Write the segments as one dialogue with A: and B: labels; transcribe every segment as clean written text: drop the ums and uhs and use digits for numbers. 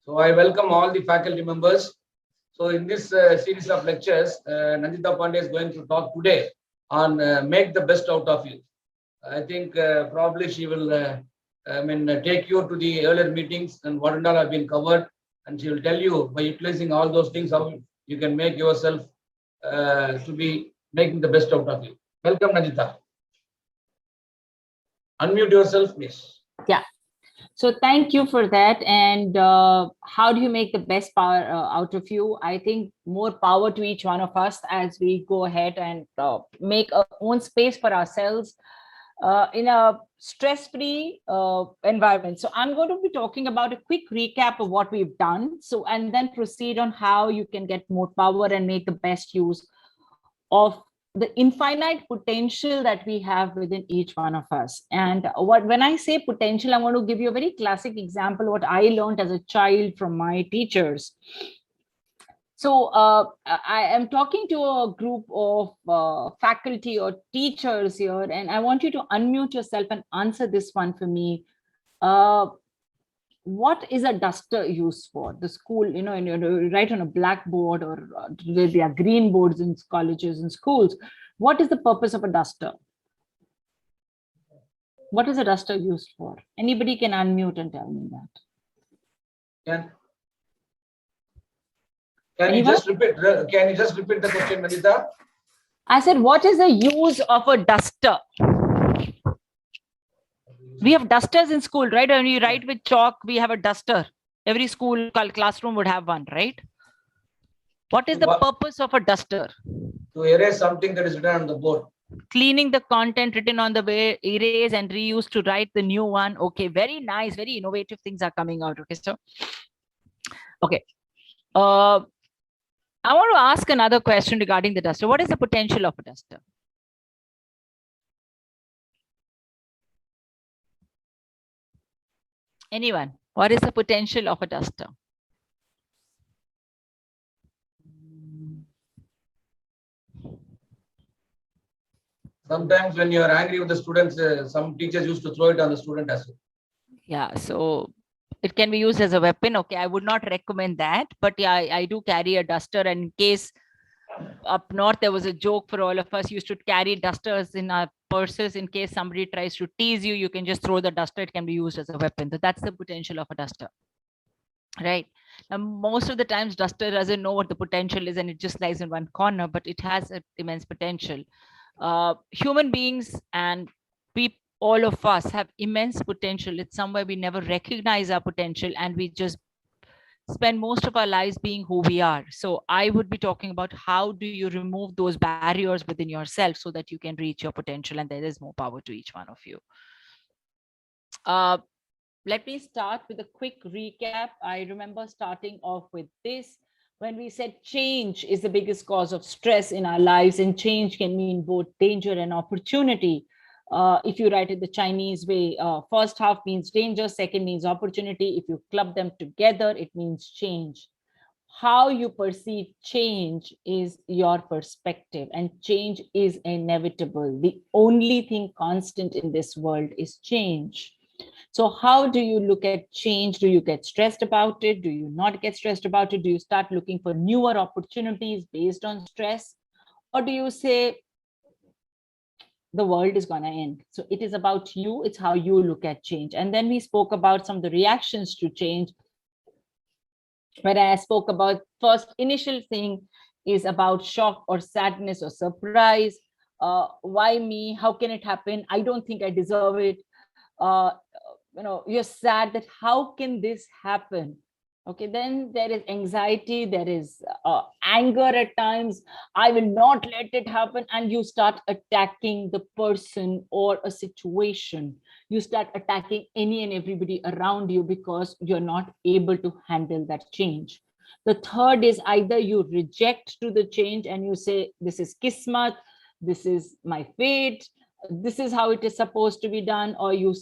A: So I welcome all the faculty members. So in this series of lectures, Nandita Pandey is going to talk today on make the best out of you. I think probably she will take you to the earlier meetings and what and all have been covered, and she will tell you by utilizing all those things how you can make yourself to be making the best out of you. Welcome, Nandita. Unmute yourself, please.
B: Yeah. So thank you for that. And how do you make the best power out of you? I think more power to each one of us as we go ahead and make our own space for ourselves in a stress-free environment. So I'm going to be talking about a quick recap of what we've done. So, and then proceed on how you can get more power and make the best use of the infinite potential that we have within each one of us. And when I say potential, I want to give you a very classic example what I learned as a child from my teachers. So I am talking to a group of faculty or teachers here, and I want you to unmute yourself and answer this one for me. What is a duster used for? The school, and you write on a blackboard, or there are green boards in colleges and schools. What is the purpose of a duster? What is a duster used for? Anybody can unmute and tell me that.
A: Can you just repeat? Can you just repeat the question, Nandita?
B: I said, what is the use of a duster? We have dusters in school, right? When you write with chalk, we have a duster. Every school classroom would have one, right? What is the purpose of a duster?
A: To erase something that is written on the board.
B: Cleaning the content written on the way, erase and reuse to write the new one. Okay, very nice, very innovative things are coming out. Okay, so okay. I want to ask another question regarding the duster. What is the potential of a duster? Anyone? What is the potential of a duster?
A: Sometimes when you are angry with the students, some teachers used to throw it on the student as well.
B: Yeah, so it can be used as a weapon. Okay, I would not recommend that, but yeah, I do carry a duster, and in case up north there was a joke for all of us, used to carry dusters in our purses in case somebody tries to tease you. You can just throw the duster, it can be used as a weapon. So that's the potential of a duster, right? Now most of the times duster doesn't know what the potential is and it just lies in one corner, but it has an immense potential. Human beings and people, all of us have immense potential. It's somewhere we never recognize our potential and we just spend most of our lives being who we are. So I would be talking about how do you remove those barriers within yourself so that you can reach your potential, and there is more power to each one of you. Let me start with a quick recap. I remember starting off with this when we said change is the biggest cause of stress in our lives, and change can mean both danger and opportunity. If you write it the Chinese way, first half means danger, second means opportunity. If you club them together, it means change. How you perceive change is your perspective, and change is inevitable. The only thing constant in this world is change. So how do you look at change? Do you get stressed about it? Do you not get stressed about it? Do you start looking for newer opportunities based on stress? Or do you say, the world is going to end? So it is about you. It's how you look at change. And then we spoke about some of the reactions to change. When I spoke about first initial thing is about shock or sadness or surprise. Why me? How can it happen? I don't think I deserve it. You're sad that how can this happen? Okay, then there is anxiety, there is anger at times. I will not let it happen, and you start attacking the person or a situation. You start attacking any and everybody around you because you're not able to handle that change. The third is either you reject to the change and you say, this is kismat, this is my fate, this is how it is supposed to be done, or you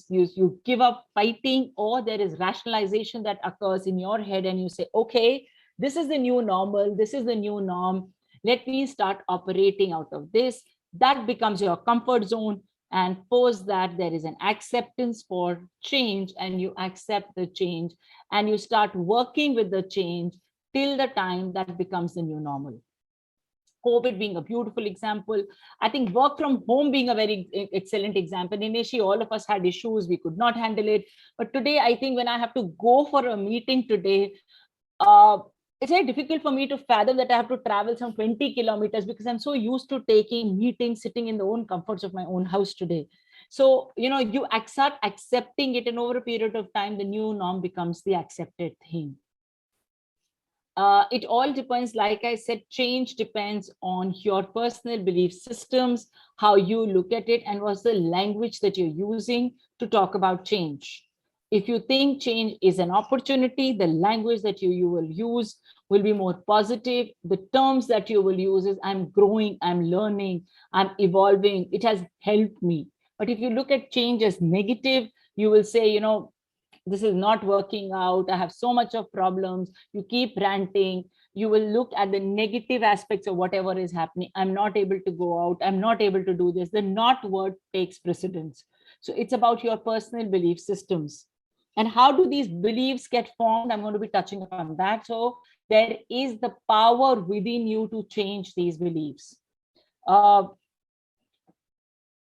B: give up fighting, or there is rationalization that occurs in your head and you say, okay, this is the new normal, this is the new norm, let me start operating out of this. That becomes your comfort zone, And post that, there is an acceptance for change, and you accept the change and you start working with the change till the time that becomes the new normal. COVID being a beautiful example. I think work from home being a very excellent example. Initially, all of us had issues, we could not handle it. But today, I think when I have to go for a meeting today, uh, it's very difficult for me to fathom that I have to travel some 20 kilometers, because I'm so used to taking meetings, sitting in the own comforts of my own house today. So, you accept accepting it, and over a period of time, the new norm becomes the accepted thing. It all depends, like I said, change depends on your personal belief systems, how you look at it, and what's the language that you're using to talk about change. If you think change is an opportunity, the language that you will use will be more positive. The terms that you will use is, I'm growing, I'm learning, I'm evolving, it has helped me. But if you look at change as negative, you will say, this is not working out, I have so much of problems, you keep ranting, you will look at the negative aspects of whatever is happening. I'm not able to go out, I'm not able to do this. The not word takes precedence. So it's about your personal belief systems. And how do these beliefs get formed? I'm going to be touching upon that. So there is the power within you to change these beliefs.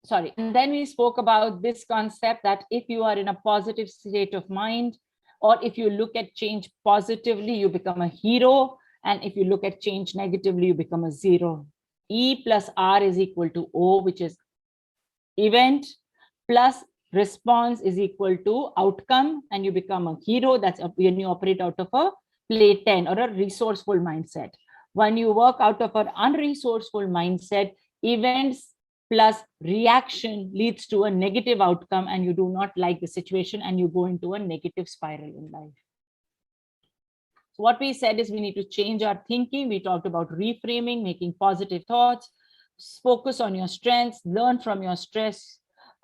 B: Sorry. And then we spoke about this concept that if you are in a positive state of mind, or if you look at change positively, you become a hero. And if you look at change negatively, you become a zero. E plus R is equal to O, which is event, plus response is equal to outcome, and you become a hero. That's when you operate out of a play 10 or a resourceful mindset. When you work out of an unresourceful mindset, events plus reaction leads to a negative outcome, and you do not like the situation and you go into a negative spiral in life. So what we said is we need to change our thinking. We talked about reframing, making positive thoughts, focus on your strengths, learn from your stress,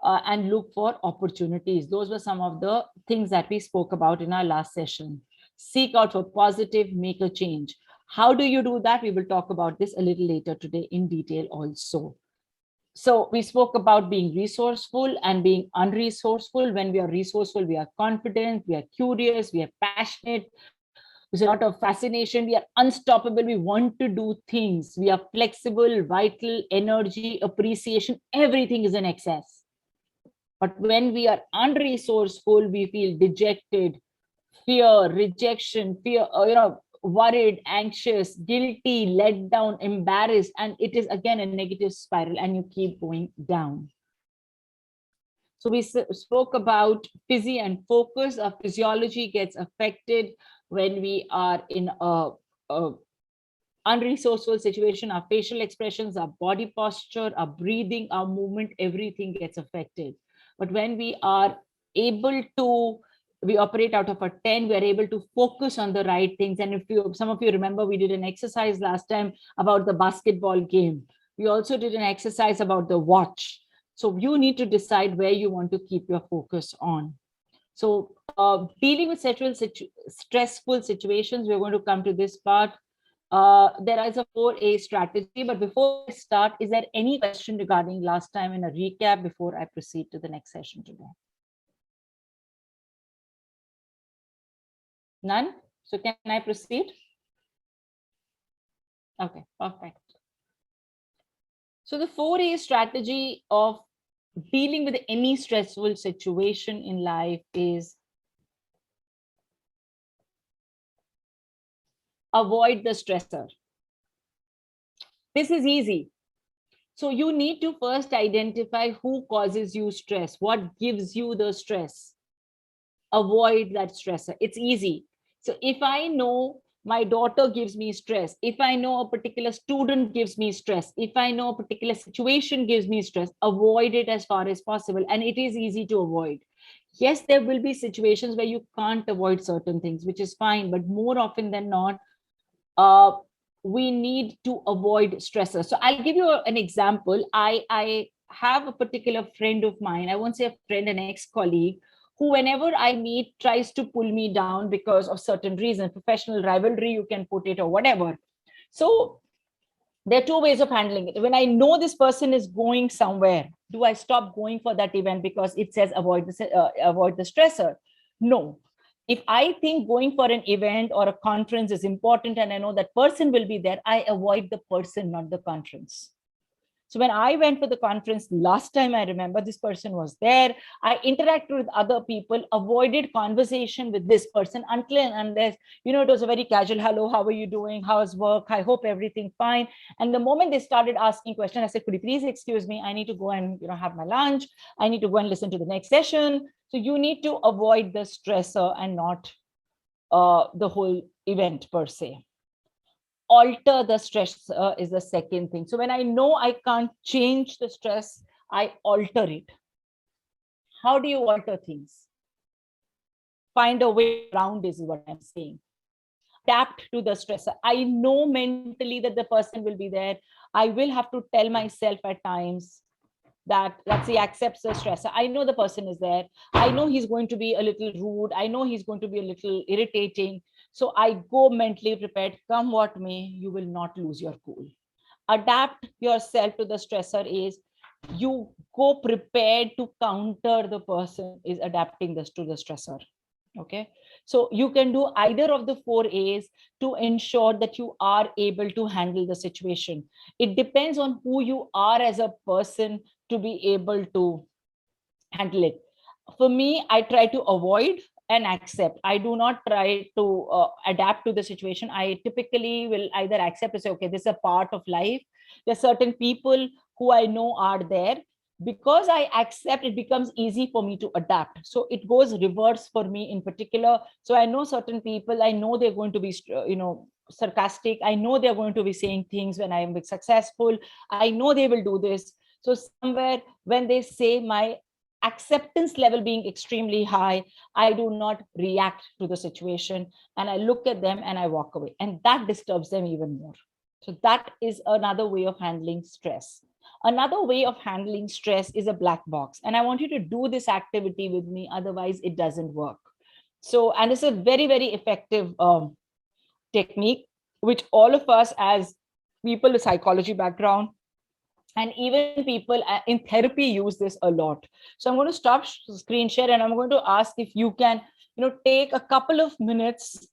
B: and look for opportunities. Those were some of the things that we spoke about in our last session. Seek out for positive, make a change. How do you do that? We will talk about this a little later today in detail also. So we spoke about being resourceful and being unresourceful. When we are resourceful, we are confident, we are curious, we are passionate. There's a lot of fascination. We are unstoppable. We want to do things. We are flexible, vital, energy, appreciation. Everything is in excess. But when we are unresourceful, we feel dejected, fear, rejection, worried, anxious, guilty, let down, embarrassed, and it is again a negative spiral, and you keep going down. So we spoke about physi and focus. Our physiology gets affected when we are in a unresourceful situation. Our facial expressions, our body posture, our breathing, our movement, everything gets affected. But when we are able to, we operate out of a 10, we are able to focus on the right things. And if some of you remember, we did an exercise last time about the basketball game. We also did an exercise about the watch. So you need to decide where you want to keep your focus on. So dealing with stressful situations, we're going to come to this part. There is a 4A strategy, but before I start, is there any question regarding last time in a recap before I proceed to the next session today? None? So can I proceed? Okay, perfect. So the 4A strategy of dealing with any stressful situation in life is avoid the stressor. This is easy. So you need to first identify who causes you stress, what gives you the stress. Avoid that stressor. It's easy. So if I know my daughter gives me stress, if I know a particular student gives me stress, if I know a particular situation gives me stress, avoid it as far as possible. And it is easy to avoid. Yes, there will be situations where you can't avoid certain things, which is fine, but more often than not, we need to avoid stressors. So I'll give you an example. I have a particular friend of mine, I won't say a friend, an ex-colleague, who whenever I meet tries to pull me down because of certain reason, professional rivalry, you can put it, or whatever. So There are two ways of handling it. When I know this person is going somewhere, do I stop going for that event because it says avoid the stressor? No. If I think going for an event or a conference is important and I know that person will be there, I avoid the person, not the conference. So when I went for the conference last time, I remember this person was there. I interacted with other people, avoided conversation with this person until and unless, it was a very casual, hello, how are you doing? How's work? I hope everything fine. And the moment they started asking questions, I said, could you please excuse me? I need to go and, have my lunch. I need to go and listen to the next session. So you need to avoid the stressor and not the whole event per se. Alter the stress is the second thing. So when I know I can't change the stress, I alter it. How do you alter things? Find a way around is what I'm saying. Adapt to the stressor. I know mentally that the person will be there. I will have to tell myself at times that he accepts the stressor. I know the person is there. I know he's going to be a little rude. I know he's going to be a little irritating. So I go mentally prepared. Come what may, you will not lose your cool. Adapt yourself to the stressor is you go prepared to counter the person is adapting this to the stressor. Okay, so you can do either of the 4 A's to ensure that you are able to handle the situation. It depends on who you are as a person to be able to handle it. For me, I try to avoid and accept. I do not try to adapt to the situation. I typically will either accept and say, okay, this is a part of life. There are certain people who I know are there. Because I accept, it becomes easy for me to adapt. So it goes reverse for me in particular. So I know certain people, I know they're going to be, sarcastic. I know they're going to be saying things when I am successful. I know they will do this. So somewhere when they say my acceptance level being extremely high, I do not react to the situation and I look at them and I walk away. And that disturbs them even more. So that is another way of handling stress. Another way of handling stress is a black box. And I want you to do this activity with me, otherwise it doesn't work. So, and it's a very, very effective technique, which all of us as people with psychology background and even people in therapy use this a lot. So I'm going to stop screen share and I'm going to ask if you can, take a couple of minutes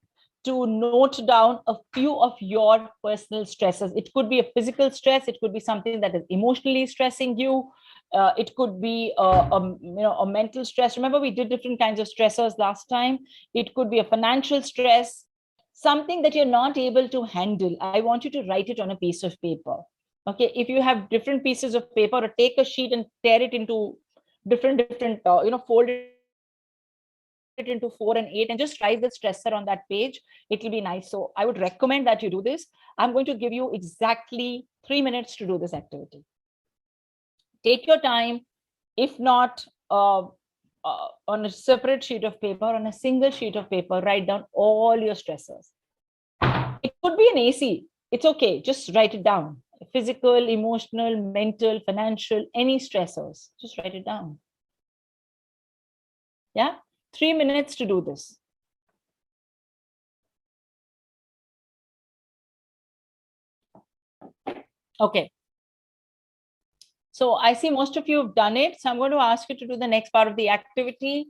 B: to note down a few of your personal stresses. It could be a physical stress. It could be something that is emotionally stressing you. It could be a mental stress. Remember, we did different kinds of stressors last time. It could be a financial stress, something that you're not able to handle. I want you to write it on a piece of paper. Okay, if you have different pieces of paper, or take a sheet and tear it into different, fold it into 4 and 8 and just write the stressor on that page. It will be nice. So I would recommend that you do this. I'm going to give you exactly 3 minutes to do this activity. Take your time. If not, on a separate sheet of paper, on a single sheet of paper, write down all your stressors. It could be an AC. It's okay. Just write it down. Physical, emotional, mental, financial, any stressors. Just write it down. Yeah. 3 minutes to do this. Okay. So I see most of you have done it. So I'm going to ask you to do the next part of the activity.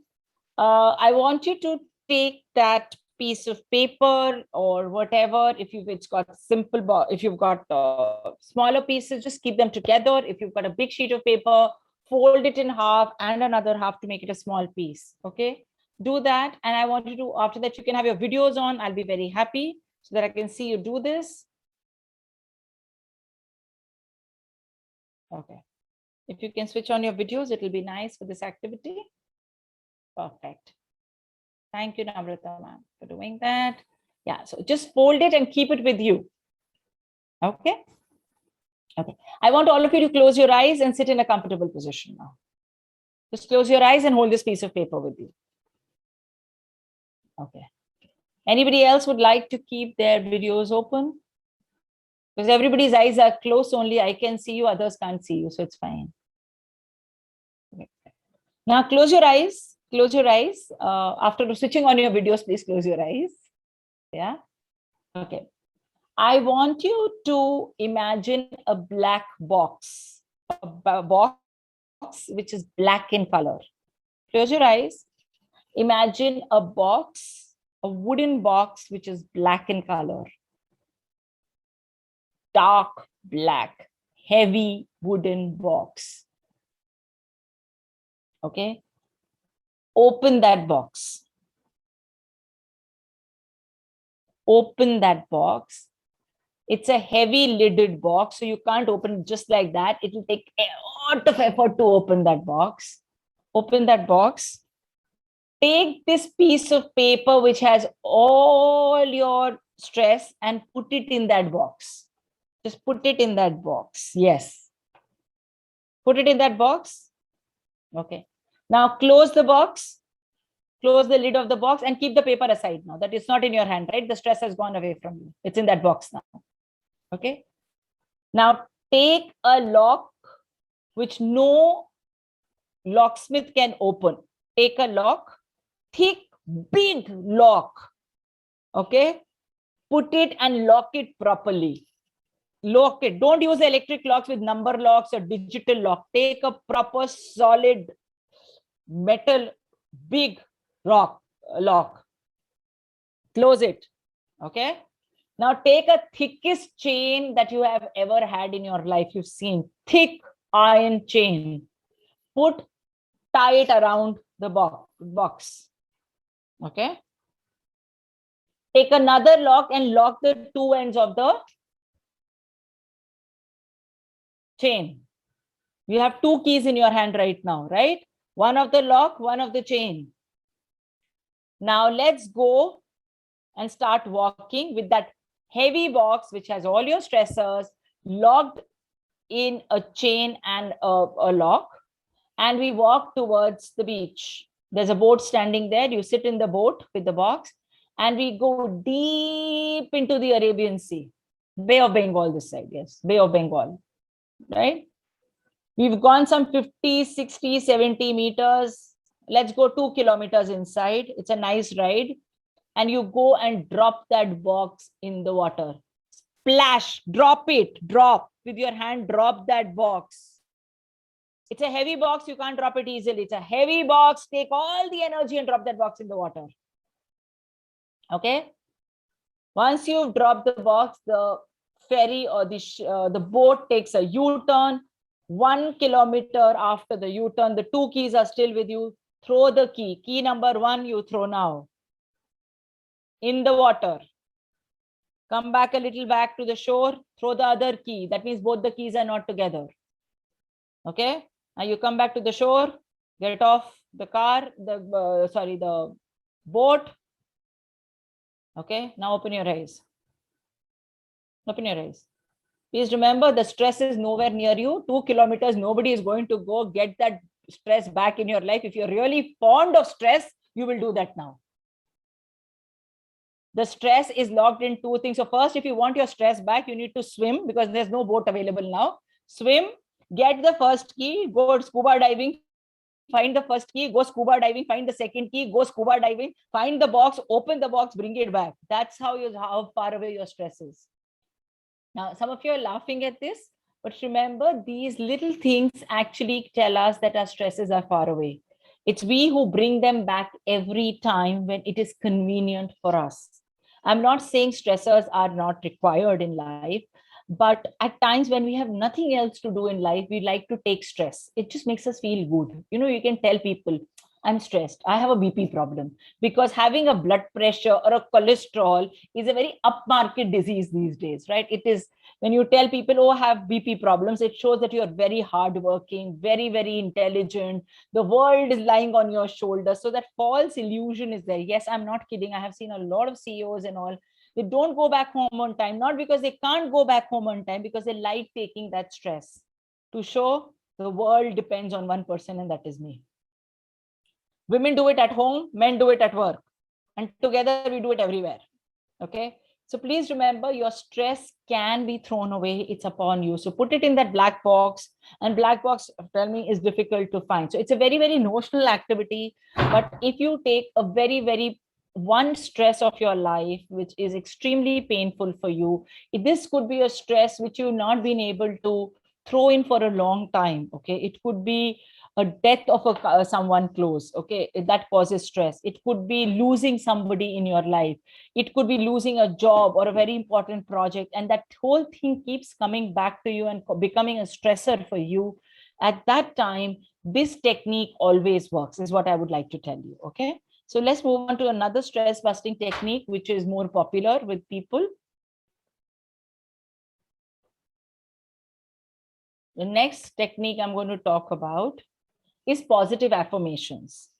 B: I want you to take that piece of paper or whatever. If it's got simple, if you've got smaller pieces, just keep them together. If you've got a big sheet of paper, fold it in half and another half to make it a small piece. Okay, do that. And I want you to, after that, you can have your videos on. I'll be very happy so that I can see you do this. Okay. If you can switch on your videos, it will be nice for this activity. Perfect. Thank you, Namrata ma'am, for doing that. Yeah, so just fold it and keep it with you. Okay. Okay. I want all of you to close your eyes and sit in a comfortable position now. Just close your eyes and hold this piece of paper with you. Okay. Anybody else would like to keep their videos open? Because everybody's eyes are closed only. I can see you, others can't see you, so it's fine. Okay. Now close your eyes. Close your eyes. After switching on your videos, please close your eyes. Yeah. Okay. I want you to imagine a black box, box which is black in color. Close your eyes. Imagine a box, a wooden box which is black in color, dark black, heavy wooden box. Okay. Open that box. Open that box. It's a heavy lidded box, so you can't open it just like that. It will take a lot of effort to open that box. Open that box. Take this piece of paper which has all your stress and put it in that box. Just put it in that box. Yes. Put it in that box. Okay. Now close the box. Close the lid of the box and keep the paper aside now. That is not in your hand, right? The stress has gone away from you. It's in that box now. Okay. Now take a lock which no locksmith can open. Take a lock, thick, big lock. Okay. Put it and lock it properly. Lock it. Don't use electric locks with number locks or digital lock. Take a proper solid metal big lock. Close it. Okay. Now take a thickest chain that you have ever had in your life. You've seen thick iron chain. Tie it around the box. Okay. Take another lock and lock the two ends of the chain. You have two keys in your hand right now, right? One of the lock, one of the chain. Now let's go and start walking with that heavy box, which has all your stressors locked in a chain and a lock. And we walk towards the beach. There's a boat standing there. You sit in the boat with the box and we go deep into the Arabian Sea. Bay of Bengal this side, yes, Bay of Bengal, right? We've gone some 50, 60, 70 meters. Let's go 2 kilometers inside. It's a nice ride. And you go and drop that box in the water. Splash, drop it, drop with your hand, drop that box. It's a heavy box. You can't drop it easily. It's a heavy box. Take all the energy and drop that box in the water. Okay. Once you've dropped the box, the ferry or the boat takes a U-turn. 1 kilometer after the U-turn, the two keys are still with you. Throw the key. Key number 1, you throw now. In the water. Come back a little back to the shore. Throw the other key. That means both the keys are not together. Okay. Now you come back to the shore. Get off the car. The boat. Okay. Now open your eyes. Open your eyes. Please remember, the stress is nowhere near you. 2 kilometers, nobody is going to go get that stress back in your life. If you're really fond of stress, you will do that now. The stress is locked in two things. So first, if you want your stress back, you need to swim because there's no boat available now. Swim, get the first key, go scuba diving, find the first key, go scuba diving, find the second key, go scuba diving, find the box, open the box, bring it back. That's how far away your stress is. Now, some of you are laughing at this, but remember, these little things actually tell us that our stresses are far away. It's we who bring them back every time when it is convenient for us. I'm not saying stressors are not required in life, but at times when we have nothing else to do in life, we like to take stress. It just makes us feel good. You know, you can tell people, I'm stressed. I have a BP problem, because having a blood pressure or a cholesterol is a very upmarket disease these days, right? It is, when you tell people, oh, I have BP problems, it shows that you're very hardworking, very, very intelligent. The world is lying on your shoulders. So that false illusion is there. Yes, I'm not kidding. I have seen a lot of CEOs and all. They don't go back home on time, not because they can't go back home on time, because they like taking that stress to show the world depends on one person, and that is me. Women do it at home, men do it at work, and together we do it everywhere. Okay. So please remember, your stress can be thrown away. It's upon you. So put it in that black box, and black box, tell me, is difficult to find. So it's a very, very notional activity. But if you take a very, very one stress of your life which is extremely painful for you. This could be a stress which you've not been able to throw in for a long time. Okay, it could be a death of someone close. Okay, that causes stress. It could be losing somebody in your life. It could be losing a job or a very important project, and that whole thing keeps coming back to you and becoming a stressor for you. At that time, this technique always works, is what I would like to tell you. Okay, so let's move on to another stress busting technique, which is more popular with people. The next technique I'm going to talk about is positive affirmations.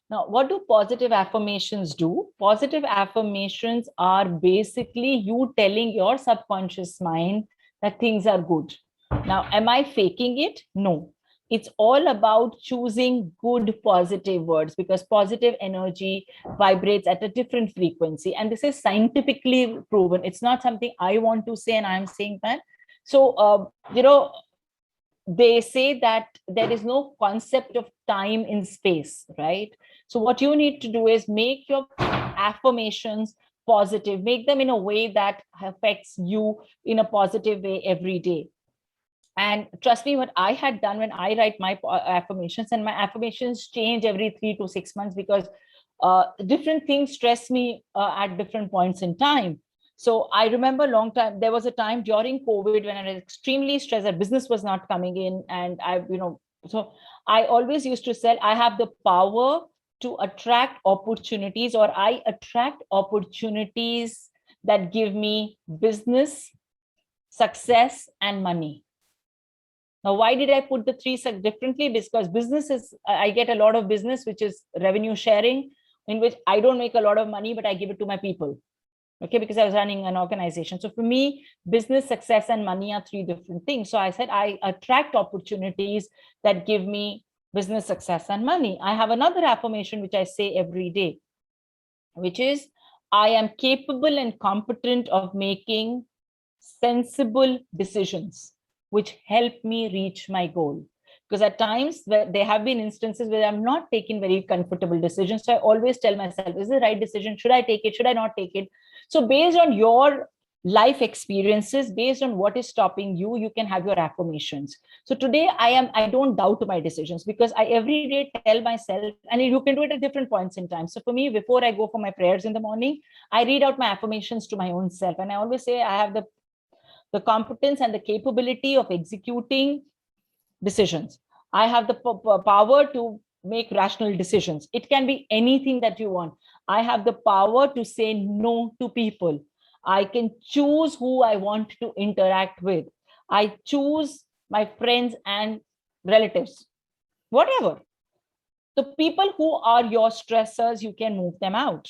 B: Now, what do positive affirmations do? Positive affirmations are basically you telling your subconscious mind that things are good. Now, am I faking it? No. It's all about choosing good positive words, because positive energy vibrates at a different frequency. And this is scientifically proven. It's not something I want to say and I'm saying that. So, they say that there is no concept of time in space, right? So what you need to do is make your affirmations positive, make them in a way that affects you in a positive way every day. And trust me, what I had done when I write my affirmations, and my affirmations change every 3 to 6 months, because different things stress me at different points in time. So I remember a long time, there was a time during COVID when I was extremely stressed, that business was not coming in. And so I always used to say, I have the power to attract opportunities, or I attract opportunities that give me business, success, and money. Now, why did I put the three so differently? Because business is, I get a lot of business, which is revenue sharing, in which I don't make a lot of money, but I give it to my people. Okay, because I was running an organization. So for me, business, success, and money are three different things. So I said, I attract opportunities that give me business, success, and money. I have another affirmation, which I say every day, which is, I am capable and competent of making sensible decisions which help me reach my goal. Because at times there have been instances where I'm not taking very comfortable decisions. So I always tell myself, is it the right decision? Should I take it? Should I not take it? So based on your life experiences, based on what is stopping you, you can have your affirmations. So today I don't doubt my decisions, because I every day tell myself, and you can do it at different points in time. So for me, before I go for my prayers in the morning, I read out my affirmations to my own self. And I always say, I have the competence and the capability of executing decisions. I have the power to make rational decisions. It can be anything that you want. I have the power to say no to people. I can choose who I want to interact with. I choose my friends and relatives, whatever. The people who are your stressors, you can move them out.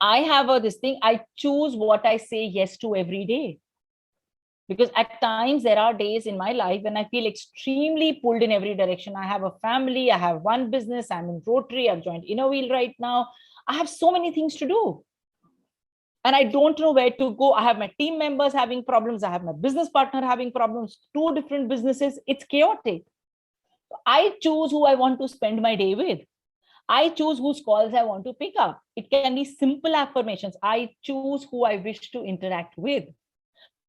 B: I have this thing, I choose what I say yes to every day. Because at times there are days in my life when I feel extremely pulled in every direction. I have a family, I have one business, I'm in Rotary, I've joined Inner Wheel right now. I have so many things to do. And I don't know where to go. I have my team members having problems. I have my business partner having problems, two different businesses. It's chaotic. I choose who I want to spend my day with. I choose whose calls I want to pick up. It can be simple affirmations. I choose who I wish to interact with.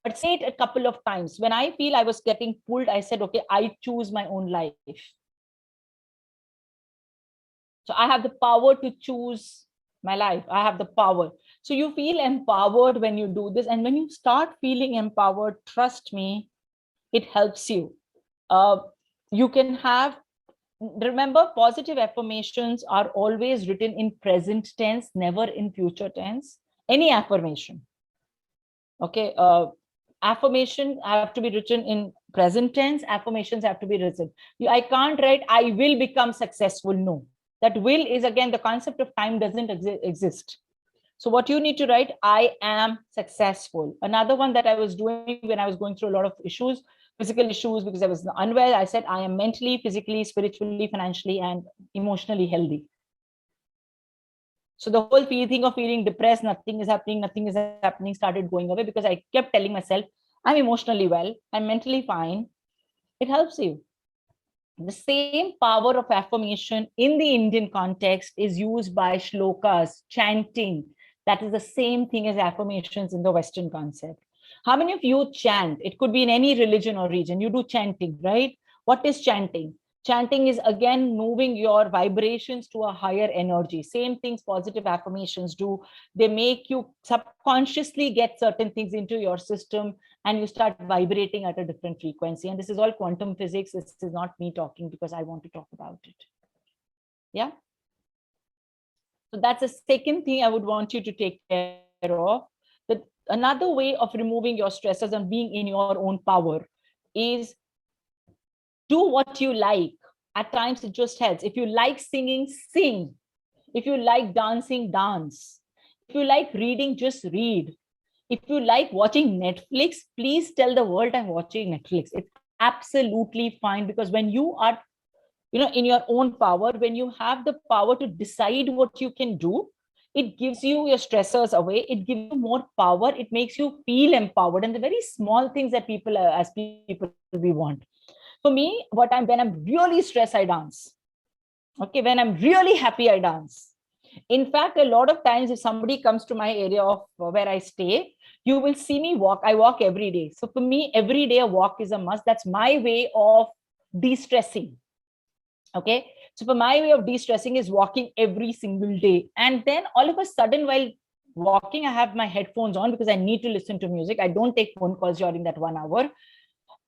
B: But say it a couple of times. When I feel I was getting pulled, I said, okay, I choose my own life. So I have the power to choose my life. I have the power. So you feel empowered when you do this. And when you start feeling empowered, trust me, it helps you. You can have, remember, positive affirmations are always written in present tense, never in future tense. Any affirmation. Okay. Affirmation have to be written in present tense. Affirmations have to be written. I can't write, I will become successful. No, that will is, again, the concept of time doesn't exist. So what you need to write, I am successful. Another one that I was doing when I was going through a lot of issues, physical issues, because I was unwell, I said, I am mentally, physically, spiritually, financially, and emotionally healthy. So the whole thing of feeling depressed, nothing is happening, started going away, because I kept telling myself, I'm emotionally well, I'm mentally fine. It helps you. The same power of affirmation in the Indian context is used by shlokas, chanting. That is the same thing as affirmations in the Western concept. How many of you chant? It could be in any religion or region. You do chanting, right? What is chanting? Chanting is again moving your vibrations to a higher energy. Same things positive affirmations do. They make you subconsciously get certain things into your system and you start vibrating at a different frequency. And this is all quantum physics. This is not me talking because I want to talk about it. Yeah. So that's the second thing I would want you to take care of. That another way of removing your stresses and being in your own power is do what you like. At times it just helps. If you like singing, sing. If you like dancing, dance. If you like reading, just read. If you like watching Netflix, please tell the world I'm watching Netflix. It's absolutely fine, because when you are, in your own power, when you have the power to decide what you can do, it gives you your stressors away. It gives you more power. It makes you feel empowered. And the very small things that people, as people, we want. For me, when I'm really stressed, I dance. Okay, when I'm really happy, I dance. In fact, a lot of times, if somebody comes to my area of where I stay, you will see me walk. I walk every day. So for me, every day a walk is a must. That's my way of de-stressing. Okay. So for my way of de-stressing is walking every single day. And then all of a sudden, while walking, I have my headphones on because I need to listen to music. I don't take phone calls during that 1 hour.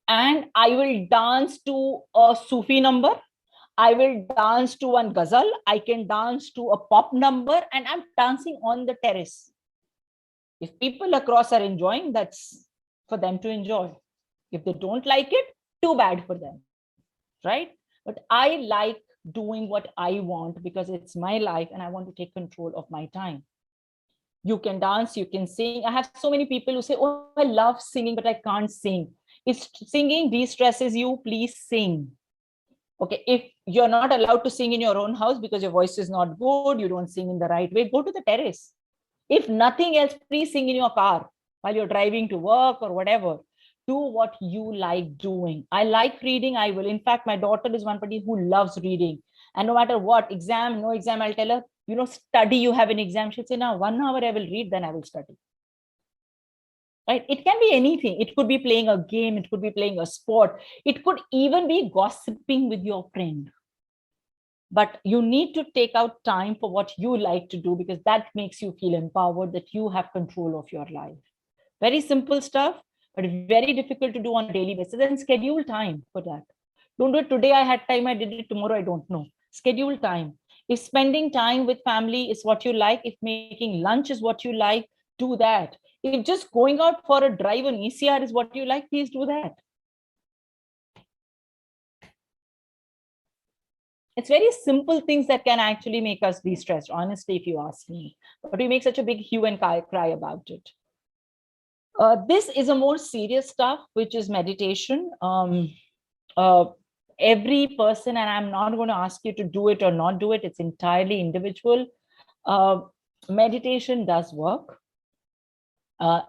B: And I will dance to a Sufi number. I will dance to one ghazal. I can dance to a pop number, and I'm dancing on the terrace. If people across are enjoying, that's for them to enjoy. If they don't like it, too bad for them, right? But I like doing what I want because it's my life and I want to take control of my time. You can dance, you can sing. I have so many people who say, oh, I love singing, but I can't sing. If singing de-stresses you, please sing. Okay, if you're not allowed to sing in your own house because your voice is not good, you don't sing in the right way, go to the terrace. If nothing else, please sing in your car while you're driving to work or whatever. Do what you like doing. I like reading, I will. In fact, my daughter is one person who loves reading. And no matter what, exam, no exam, I'll tell her, study, you have an exam. She'll say, now 1 hour I will read, then I will study. Right? It can be anything. It could be playing a game. It could be playing a sport. It could even be gossiping with your friend. But you need to take out time for what you like to do, because that makes you feel empowered, that you have control of your life. Very simple stuff, but very difficult to do on a daily basis. And schedule time for that. Don't do it today. I had time. I did it tomorrow. I don't know. Schedule time. If spending time with family is what you like, if making lunch is what you like, do that. If just going out for a drive on ECR is what you like, please do that. It's very simple things that can actually make us de-stressed, honestly, if you ask me. But we make such a big hue and cry about it. This is a more serious stuff, which is meditation. Every person, and I'm not going to ask you to do it or not do it, it's entirely individual. Meditation does work.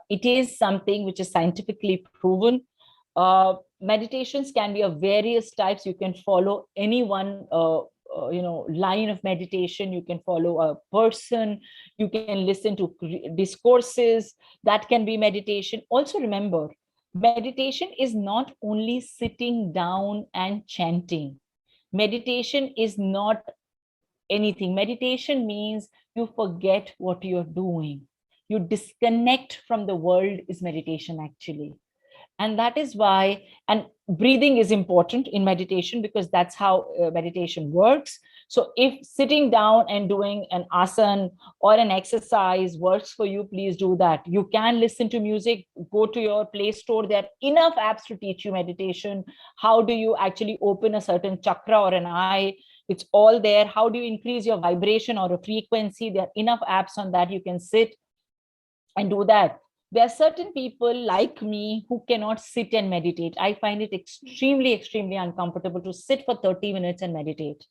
B: It is something which is scientifically proven. Meditations can be of various types. You can follow any one line of meditation. You can follow a person. You can listen to discourses. That can be meditation. Also remember, meditation is not only sitting down and chanting. Meditation is not anything. Meditation means you forget what you're doing. You disconnect from the world is meditation, actually. And that is why, and breathing is important in meditation, because that's how meditation works. So if sitting down and doing an asana or an exercise works for you, please do that. You can listen to music, go to your Play Store. There are enough apps to teach you meditation. How do you actually open a certain chakra or an eye? It's all there. How do you increase your vibration or a frequency? There are enough apps on that. You can sit and do that. There are certain people like me who cannot sit and meditate. I find it extremely uncomfortable to sit for 30 minutes and meditate.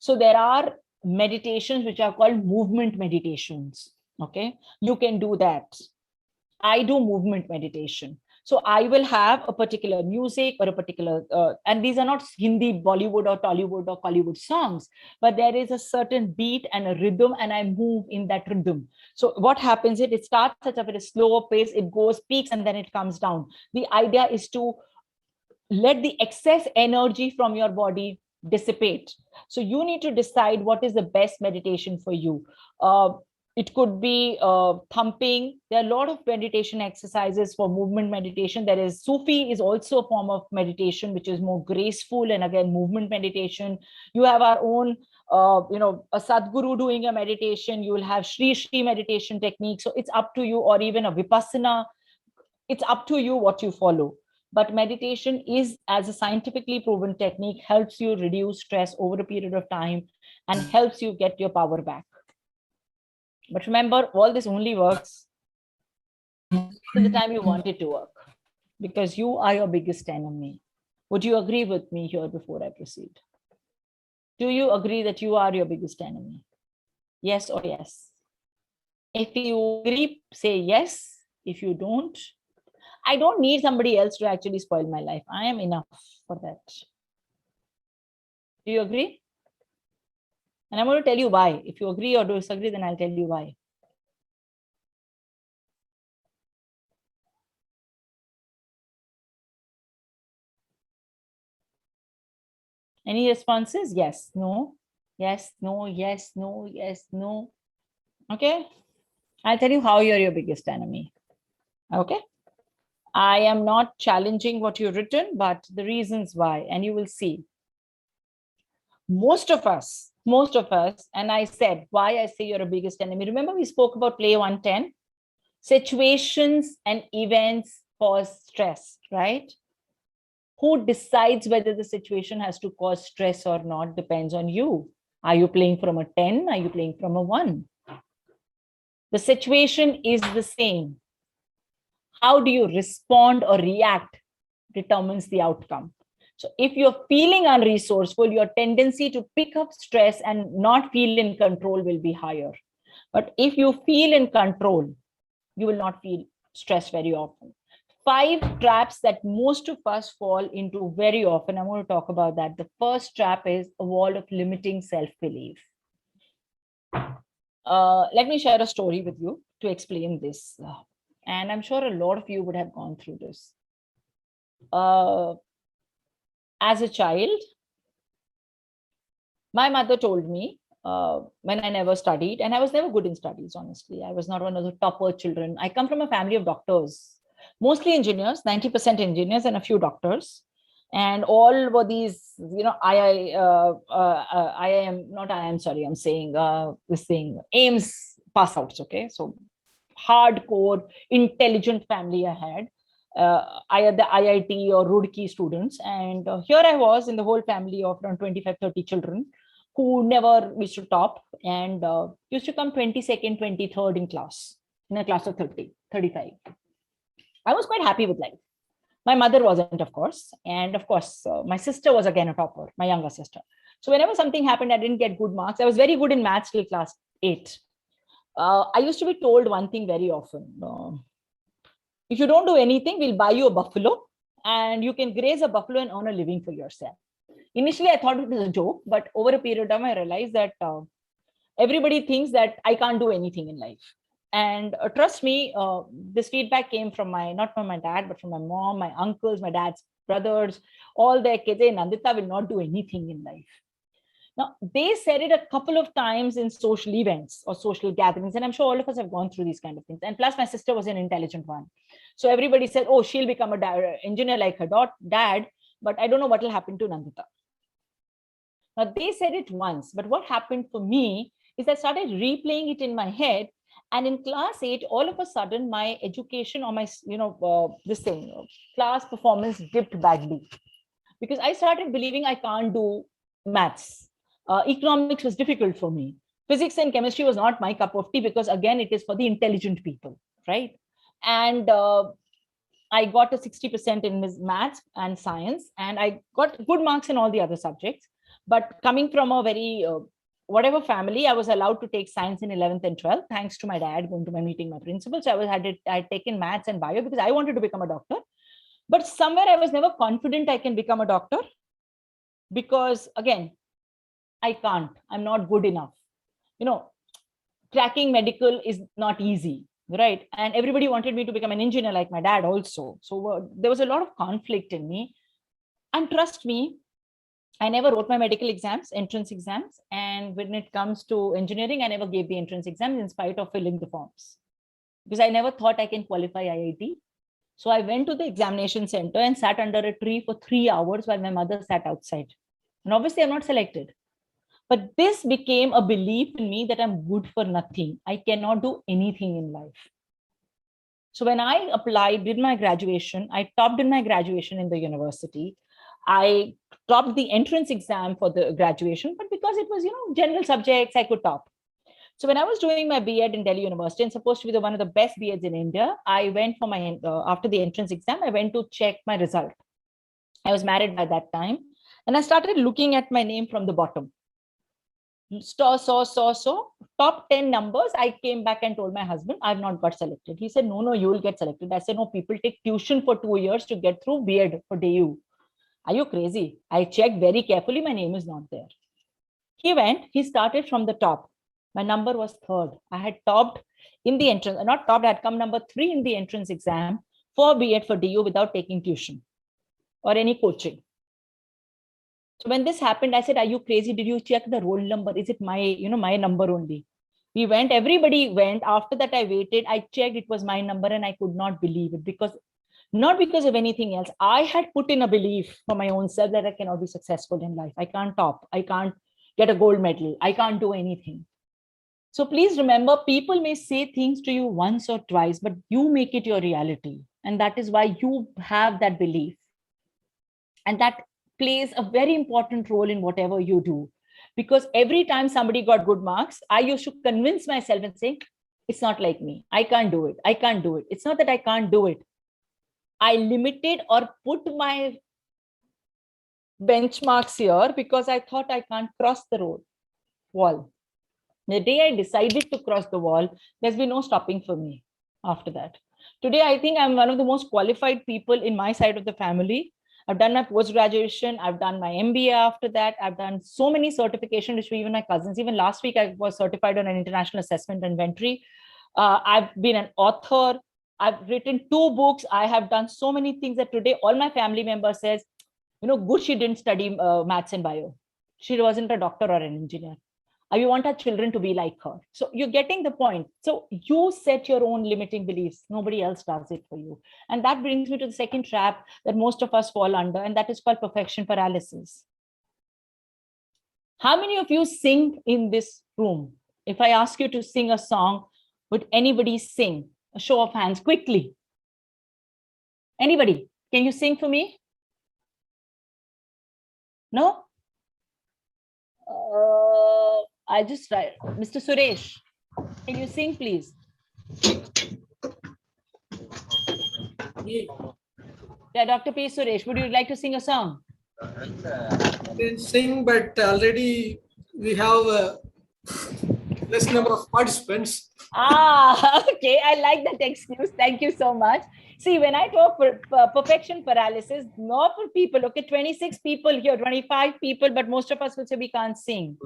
B: So there are meditations which are called movement meditations. Okay, you can do that. I do movement meditation. So I will have a particular music or a particular, and these are not Hindi, Bollywood or Tollywood or Kollywood songs, but there is a certain beat and a rhythm, and I move in that rhythm. So what happens is it starts at a very slower pace, it goes peaks and then it comes down. The idea is to let the excess energy from your body dissipate. So you need to decide what is the best meditation for you. It could be thumping. There are a lot of meditation exercises for movement meditation. There is Sufi is also a form of meditation, which is more graceful and again movement meditation. You have our own, a Sadguru doing a meditation. You will have Shri meditation technique. So it's up to you, or even a Vipassana. It's up to you what you follow. But meditation is, as a scientifically proven technique, helps you reduce stress over a period of time and helps you get your power back. But remember, all this only works till the time you want it to work, because you are your biggest enemy. Would you agree with me here before I proceed? Do you agree that you are your biggest enemy? Yes or yes? If you agree, say yes. If you don't, I don't need somebody else to actually spoil my life. I am enough for that. Do you agree? And I'm going to tell you why. If you agree or disagree, then I'll tell you why. Any responses? Yes, no, yes, no, yes, no, yes, no. Okay. I'll tell you how you're your biggest enemy. Okay. I am not challenging what you've written, but the reasons why, and you will see. Most of us, and I said why I say you're a biggest enemy. Remember, we spoke about play 110? Situations and events cause stress, right? Who decides whether the situation has to cause stress or not depends on you. Are you playing from a 10? Are you playing from a 1? The situation is the same. How do you respond or react determines the outcome. So if you're feeling unresourceful, your tendency to pick up stress and not feel in control will be higher. But if you feel in control, you will not feel stress very often. 5 traps that most of us fall into very often. I'm going to talk about that. The first trap is a wall of limiting self-belief. Let me share a story with you to explain this. And I'm sure a lot of you would have gone through this. As a child, my mother told me when I never studied, and I was never good in studies, honestly. I was not one of the topper children. I come from a family of doctors, mostly engineers, 90% engineers and a few doctors. And all were these, I'm saying this thing, AIMS pass outs, okay? So hardcore, intelligent family I had. I had the IIT or Roorkee students. And here I was in the whole family of around 25, 30 children who never used to top and used to come 22nd, 23rd in a class of 30, 35. I was quite happy with life. My mother wasn't, of course. And of course, my sister was again a topper, my younger sister. So whenever something happened, I didn't get good marks. I was very good in maths till class 8. I used to be told one thing very often. If you don't do anything, we'll buy you a buffalo and you can graze a buffalo and earn a living for yourself. Initially, I thought it was a joke, but over a period of time, I realized that everybody thinks that I can't do anything in life. And trust me, this feedback came from not from my dad, but from my mom, my uncles, my dad's brothers, all their kids. Hey, Nandita will not do anything in life. Now, they said it a couple of times in social events or social gatherings, and I'm sure all of us have gone through these kind of things. And plus, my sister was an intelligent one. So everybody said, oh, she'll become an engineer like her dad, but I don't know what will happen to Nandita. Now, they said it once, but what happened for me is I started replaying it in my head. And in class 8, all of a sudden, my education or my, class performance dipped badly because I started believing I can't do maths. Economics was difficult for me. Physics and chemistry was not my cup of tea because, again, it is for the intelligent people, right? And I got a 60% in maths and science, and I got good marks in all the other subjects. But coming from a very whatever family, I was allowed to take science in 11th and 12th, thanks to my dad going to my meeting, my principal. So I had taken maths and bio because I wanted to become a doctor. But somewhere I was never confident I can become a doctor because, again, I can't. I'm not good enough. You know, cracking medical is not easy, right? And everybody wanted me to become an engineer like my dad also. So there was a lot of conflict in me. And trust me, I never wrote my medical exams, entrance exams. And when it comes to engineering, I never gave the entrance exams in spite of filling the forms because I never thought I can qualify IIT. So I went to the examination center and sat under a tree for 3 hours while my mother sat outside. And obviously, I'm not selected. But this became a belief in me that I'm good for nothing. I cannot do anything in life. So when I applied, did my graduation, I topped in my graduation in the university. I topped the entrance exam for the graduation, but because it was, general subjects, I could top. So when I was doing my B.Ed in Delhi University and supposed to be one of the best B.Eds in India, I went for my, after the entrance exam, I went to check my result. I was married by that time. And I started looking at my name from the bottom. Top 10 numbers. I came back and told my husband, I've not got selected. He said, no, you will get selected. I said, no, people take tuition for 2 years to get through B.Ed for DU. Are you crazy? I checked very carefully. My name is not there. He started from the top. My number was third. I had topped in the entrance, not topped, I had come number 3 in the entrance exam for B.Ed for DU without taking tuition or any coaching. So when this happened, I said, are you crazy? Did you check the roll number? Is it my, my number only? We went, everybody went. After that, I waited. I checked, it was my number and I could not believe it not because of anything else. I had put in a belief for my own self that I cannot be successful in life. I can't top. I can't get a gold medal. I can't do anything. So please remember, people may say things to you once or twice, but you make it your reality. And that is why you have that belief. And that plays a very important role in whatever you do. Because every time somebody got good marks, I used to convince myself and say, it's not like me. I can't do it. I can't do it. It's not that I can't do it. I limited or put my benchmarks here because I thought I can't cross the wall. The day I decided to cross the wall, there's been no stopping for me after that. Today, I think I'm one of the most qualified people in my side of the family. I've done my post-graduation. I've done my MBA after that. I've done so many certifications, which were even my cousins. Even last week, I was certified on an international assessment inventory. I've been an author. I've written 2 books. I have done so many things that today all my family members says, good she didn't study maths and bio. She wasn't a doctor or an engineer. We want our children to be like her. So you're getting the point. So you set your own limiting beliefs. Nobody else does it for you. And that brings me to the second trap that most of us fall under, and that is called perfection paralysis. How many of you sing in this room? If I ask you to sing a song, would anybody sing? A show of hands, quickly. Anybody? Can you sing for me? No? I just try. Mr. Suresh, can you sing, please? Yeah, Dr. P. Suresh, would you like to sing a song?
C: I can sing, but already we have a less number of participants.
B: Okay. I like that excuse. Thank you so much. See, when I talk perfection paralysis, not for people, okay, 26 people here, 25 people, but most of us will say we can't sing.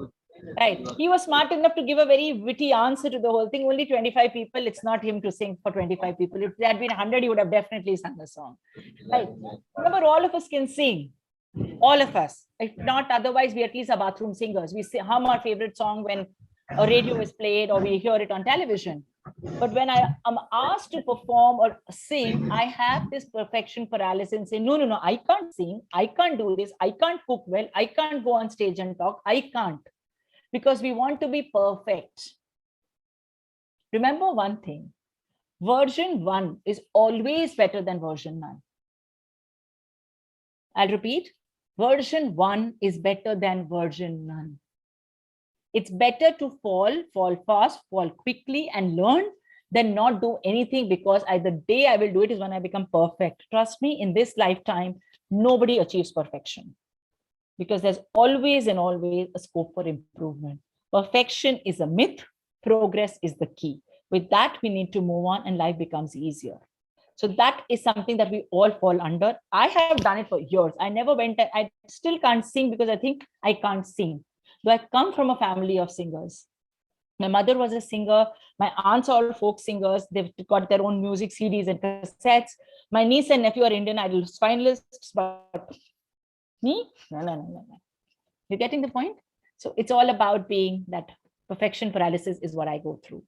B: Right. He was smart enough to give a very witty answer to the whole thing. Only 25 people. It's not him to sing for 25 people. If there had been 100, he would have definitely sung a song. Right. Remember, all of us can sing. All of us. If not, otherwise, we at least are bathroom singers. We hum our favorite song when a radio is played or we hear it on television. But when I am asked to perform or sing, I have this perfection paralysis and say, no, I can't sing. I can't do this. I can't cook well. I can't go on stage and talk. I can't. Because we want to be perfect. Remember one thing, version 1 is always better than version 9. I'll repeat, version 1 is better than version 9. It's better to fall fast, fall quickly and learn than not do anything, because the day I will do it is when I become perfect. Trust me, in this lifetime, nobody achieves perfection, because there's always and always a scope for improvement. Perfection is a myth. Progress is the key. With that, we need to move on and life becomes easier. So that is something that we all fall under. I have done it for years. I never went, I still can't sing because I think I can't sing. So I come from a family of singers. My mother was a singer. My aunts are all folk singers. They've got their own music CDs and cassettes. My niece and nephew are Indian Idol finalists, but me? No, no, no, no, no. You're getting the point? So it's all about being that perfection paralysis is what I go through.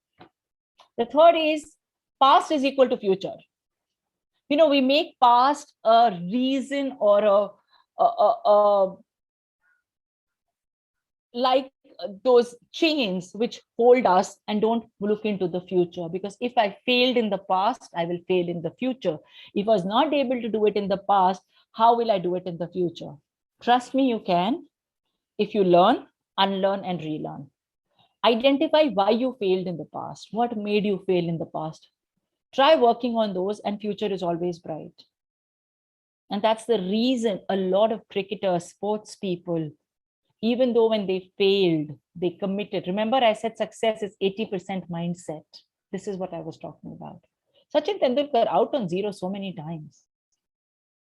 B: The third is past is equal to future. You know, we make past a reason or like those chains which hold us and don't look into the future. Because if I failed in the past, I will fail in the future. If I was not able to do it in the past, how will I do it in the future? Trust me, you can. If you learn, unlearn, and relearn. Identify why you failed in the past. What made you fail in the past? Try working on those, and future is always bright. And that's the reason a lot of cricketers, sports people, even though when they failed, they committed. Remember, I said success is 80% mindset. This is what I was talking about. Sachin Tendulkar out on zero so many times.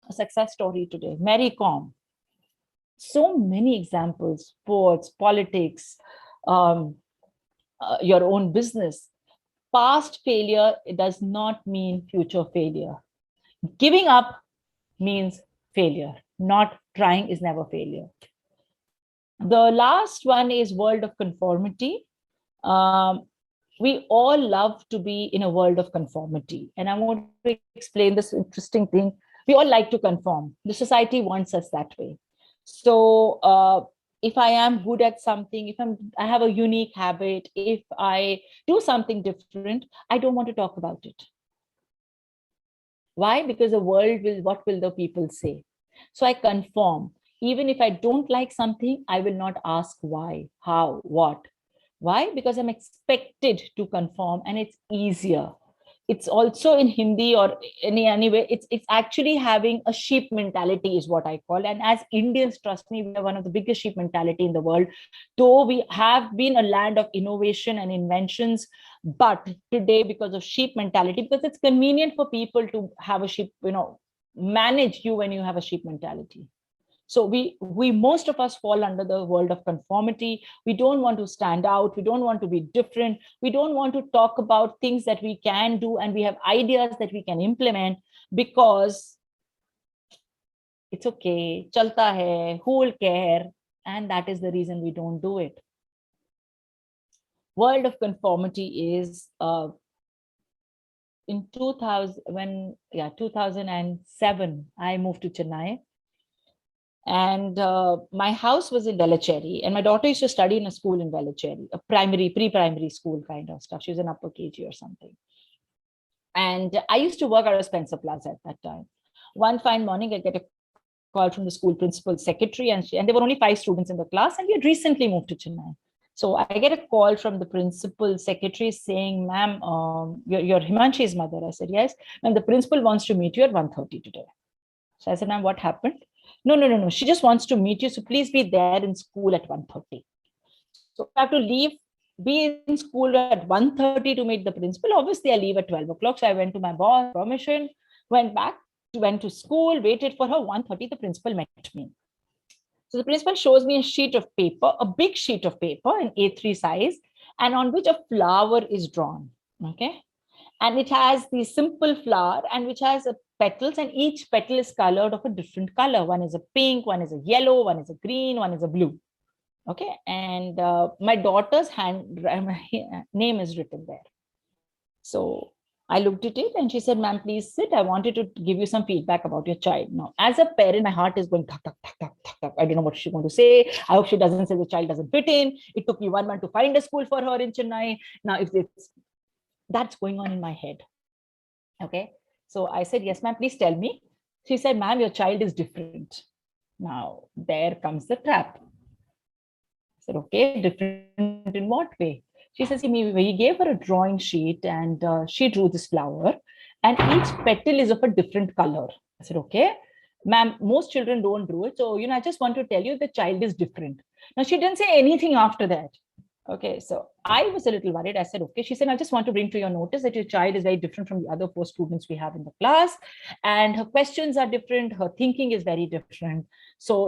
B: A success story today. Mary Kom. So many examples, sports, politics, your own business. Past failure, it does not mean future failure. Giving up means failure. Not trying is never failure. The last one is world of conformity. We all love to be in a world of conformity. And I want to explain this interesting thing. We all like to conform. The society wants us that way. So if I am good at something, if I have a unique habit, if I do something different, I don't want to talk about it. Why? Because the world will, what will the people say? So I conform. Even if I don't like something, I will not ask why, how, what. Why? Because I'm expected to conform and it's easier. It's also in Hindi or anyway, it's actually having a sheep mentality is what I call. And as Indians, trust me, we are one of the biggest sheep mentality in the world. Though we have been a land of innovation and inventions, but today because of sheep mentality, because it's convenient for people to have a sheep, manage you when you have a sheep mentality. So we most of us fall under the world of conformity. We don't want to stand out. We don't want to be different. We don't want to talk about things that we can do and we have ideas that we can implement because it's okay, chalta hai, who will care? And that is the reason we don't do it. World of conformity is in 2007, I moved to Chennai. And my house was in Velachery, and my daughter used to study in a school in Velachery, a pre-primary school kind of stuff. She was in upper KG or something. And I used to work out of Spencer Plaza at that time. One fine morning, I get a call from the school principal secretary, and there were only 5 students in the class, and we had recently moved to Chennai. So I get a call from the principal secretary saying, "Ma'am, you're Himanshi's mother." I said, "Yes." "And the principal wants to meet you at 1:30 today." So I said, "Ma'am, what happened?" No. She just wants to meet you. So please be there in school at 1:30. So I have to be in school at 1:30 to meet the principal. Obviously, I leave at 12 o'clock. So I went to my boss, permission, went to school, waited for her. 1:30, the principal met me. So the principal shows me a sheet of paper, a big sheet of paper in A3 size, and on which a flower is drawn. Okay. And it has the simple flower and which has petals, and each petal is colored of a different color. One is a pink, one is a yellow, one is a green, one is a blue. Okay. And my daughter's name is written there. So I looked at it and she said, "Ma'am, please sit. I wanted to give you some feedback about your child." Now, as a parent, my heart is going, thak, thak, thak, thak, thak, thak. I don't know what she's going to say. I hope she doesn't say the child doesn't fit in. It took me 1 month to find a school for her in Chennai. Now, if it's that's going on in my head. Okay. So I said, "Yes, ma'am, please tell me." She said, "Ma'am, your child is different." Now, there comes the trap. I said, "Okay, different in what way?" She says, "We gave her a drawing sheet and she drew this flower and each petal is of a different color." I said, "Okay, ma'am, most children don't do it. So, I just want to tell you the child is different." Now, she didn't say anything after that. Okay, so I was a little worried. I said, okay. She said, I just want to bring to your notice that your child is very different from the other 4 students we have in the class. And her questions are different. Her thinking is very different. So,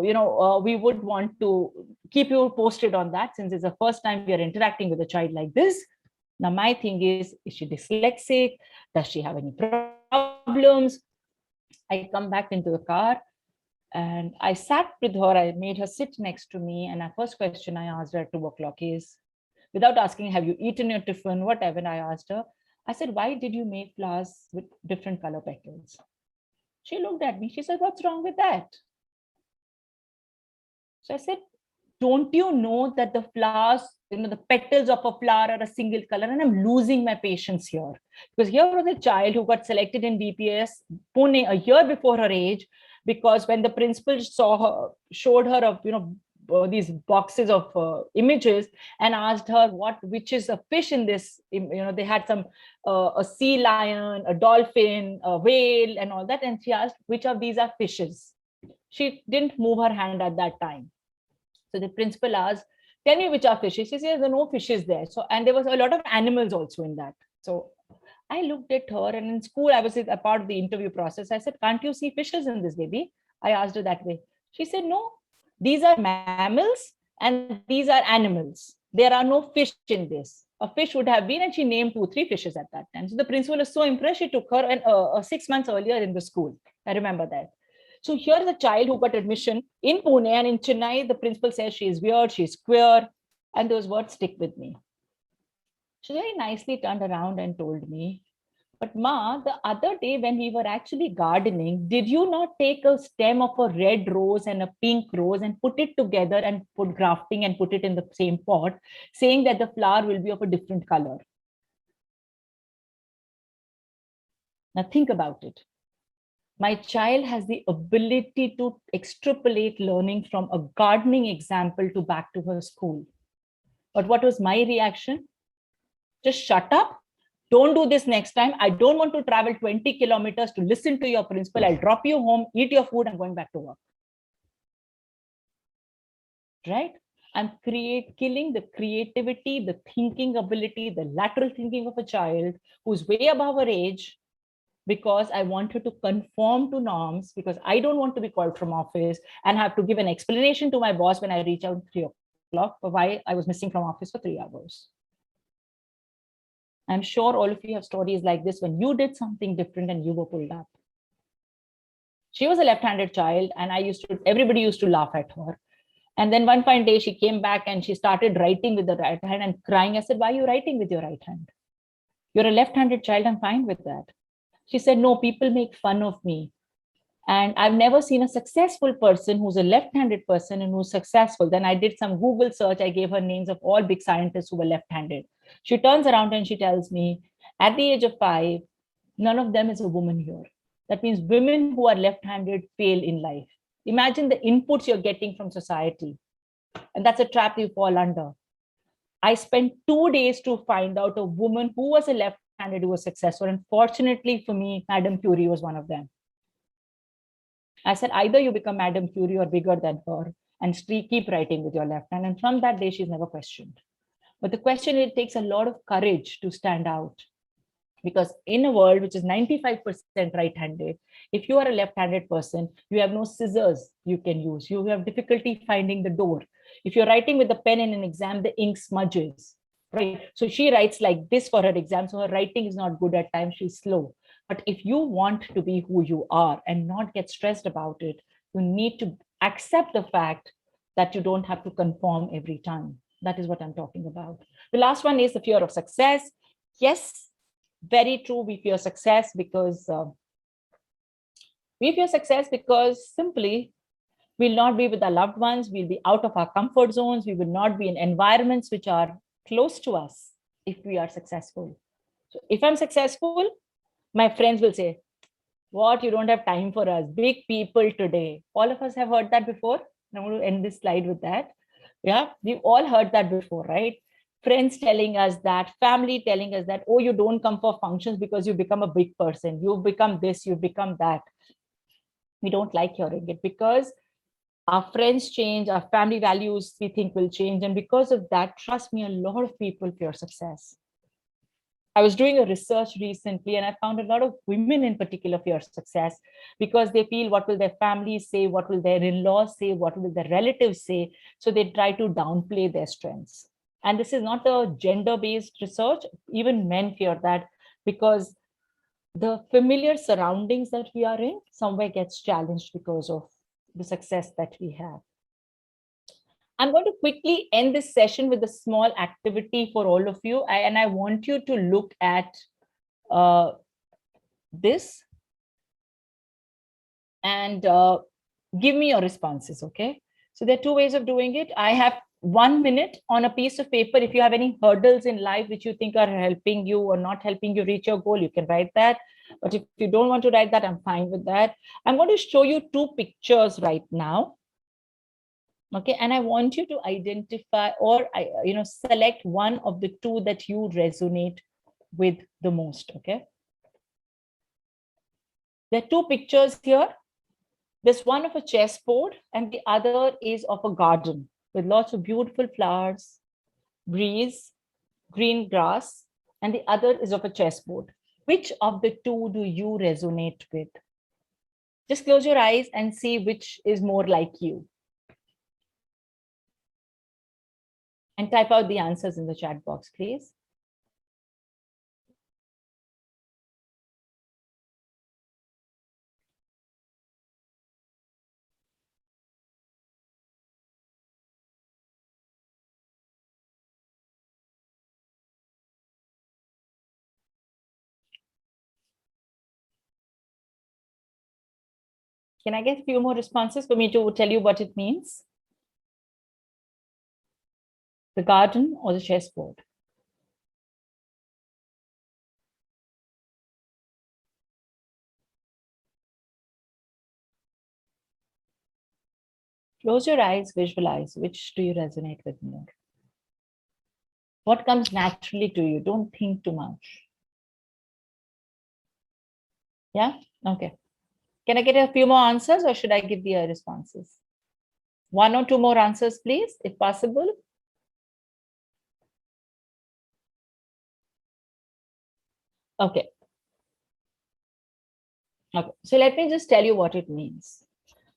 B: we would want to keep you posted on that, since it's the first time we are interacting with a child like this. Now, my thing is she dyslexic? Does she have any problems? I come back into the car and I sat with her. I made her sit next to me. And the first question I asked her at 2 o'clock is, without asking, have you eaten your tiffin, whatever, I asked her, I said, why did you make flowers with different color petals? She looked at me. She said, what's wrong with that? So I said, don't you know that the flowers, the petals of a flower are a single color? And I'm losing my patience here. Because here was a child who got selected in DPS Pune a year before her age, because when the principal showed her these boxes of images and asked her which is a fish in this, they had some a sea lion, a dolphin, a whale, and all that. And she asked, which of these are fishes? She didn't move her hand at that time. So the principal asked, tell me which are fishes. She says, there are no fishes there. So, and there was a lot of animals also in that. So I looked at her, and in school, I was a part of the interview process. I said, can't you see fishes in this, baby? I asked her that way. She said, no, these are mammals and these are animals. There are no fish in this. A fish would have been, and she named 2, 3 fishes at that time. So the principal was so impressed, she took her 6 months earlier in the school. I remember that. So here's a child who got admission in Pune, and in Chennai, the principal says she is weird, she's queer, and those words stick with me. She very nicely turned around and told me, but Ma, the other day when we were actually gardening, did you not take a stem of a red rose and a pink rose and put it together and put grafting and put it in the same pot, saying that the flower will be of a different color? Now think about it. My child has the ability to extrapolate learning from a gardening example to back to her school. But what was my reaction? Just shut up. Don't do this next time. I don't want to travel 20 kilometers to listen to your principal. I'll drop you home, eat your food, and going back to work. Right? I'm killing the creativity, the thinking ability, the lateral thinking of a child who's way above her age, because I want her to conform to norms, because I don't want to be called from office and have to give an explanation to my boss when I reach out at 3 o'clock for why I was missing from office for 3 hours. I'm sure all of you have stories like this when you did something different and you were pulled up. She was a left-handed child, and everybody used to laugh at her. And then one fine day she came back and she started writing with the right hand and crying. I said, why are you writing with your right hand? You're a left-handed child. I'm fine with that. She said, no, people make fun of me. And I've never seen a successful person who's a left-handed person and who's successful. Then I did some Google search. I gave her names of all big scientists who were left-handed. She turns around and she tells me, at the age of 5, none of them is a woman here. That means women who are left-handed fail in life. Imagine the inputs you're getting from society. And that's a trap you fall under. I spent 2 days to find out a woman who was a left-handed who was successful. And fortunately for me, Madame Curie was one of them. I said, either you become Madame Curie or bigger than her, and keep writing with your left hand. And from that day, she's never questioned. But the question, it takes a lot of courage to stand out. Because in a world which is 95% right-handed, if you are a left-handed person, you have no scissors you can use. You have difficulty finding the door. If you're writing with a pen in an exam, the ink smudges, right? So she writes like this for her exam. So her writing is not good at times. She's slow. But if you want to be who you are and not get stressed about it, you need to accept the fact that you don't have to conform every time. That is what I'm talking about. The last one is the fear of success. Yes, very true. We fear success because simply we'll not be with our loved ones. We'll be out of our comfort zones. We will not be in environments which are close to us if we are successful. So if I'm successful, my friends will say, what, you don't have time for us, big people today. All of us have heard that before. I'm going to end this slide with that. Yeah, we've all heard that before, right? Friends telling us that, family telling us that, oh, you don't come for functions because you become a big person. You've become this, you've become that. We don't like hearing it because Our friends change, our family values we think will change. And because of that, trust me, a lot of people fear success. I was doing a research recently and I found a lot of women in particular fear success because they feel what will their families say, what will their in-laws say, what will their relatives say. So they try to downplay their strengths. And this is not a gender-based research. Even men fear that because the familiar surroundings that we are in somewhere gets challenged because of the success that we have. I'm going to quickly end this session with a small activity for all of you. And I want you to look at this and give me your responses, okay? So there are two ways of doing it. I have 1 minute on a piece of paper. If you have any hurdles in life which you think are helping you or not helping you reach your goal, you can write that. But if you don't want to write that, I'm fine with that. I'm going to show you two pictures right now. Okay, and I want you to identify or select one of the two that you resonate with the most. Okay, there are two pictures here. There's one of a chessboard and the other is of a garden with lots of beautiful flowers, breeze, green grass, and the other is of a chessboard. Which of the two do you resonate with? Just close your eyes and see which is more like you. And type out the answers in the chat box, please. Can I get a few more responses for me to tell you what it means? The garden or the chessboard? Close your eyes, visualize. Which do you resonate with more? What comes naturally to you? Don't think too much. Yeah? Okay. Can I get a few more answers or should I give the responses? One or two more answers, please, if possible. Okay. Okay. So let me just tell you what it means.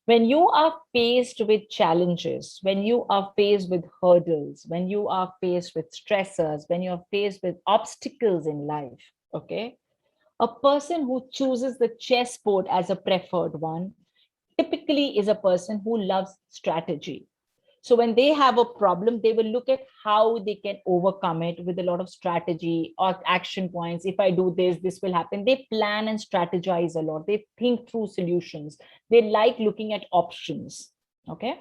B: When you are faced with challenges, when you are faced with hurdles, when you are faced with stressors, when you are faced with obstacles in life, okay, a person who chooses the chessboard as a preferred one typically is a person who loves strategy. So when they have a problem, they will look at how they can overcome it with a lot of strategy or action points. If I do this, this will happen. They plan and strategize a lot. They think through solutions. They like looking at options. Okay.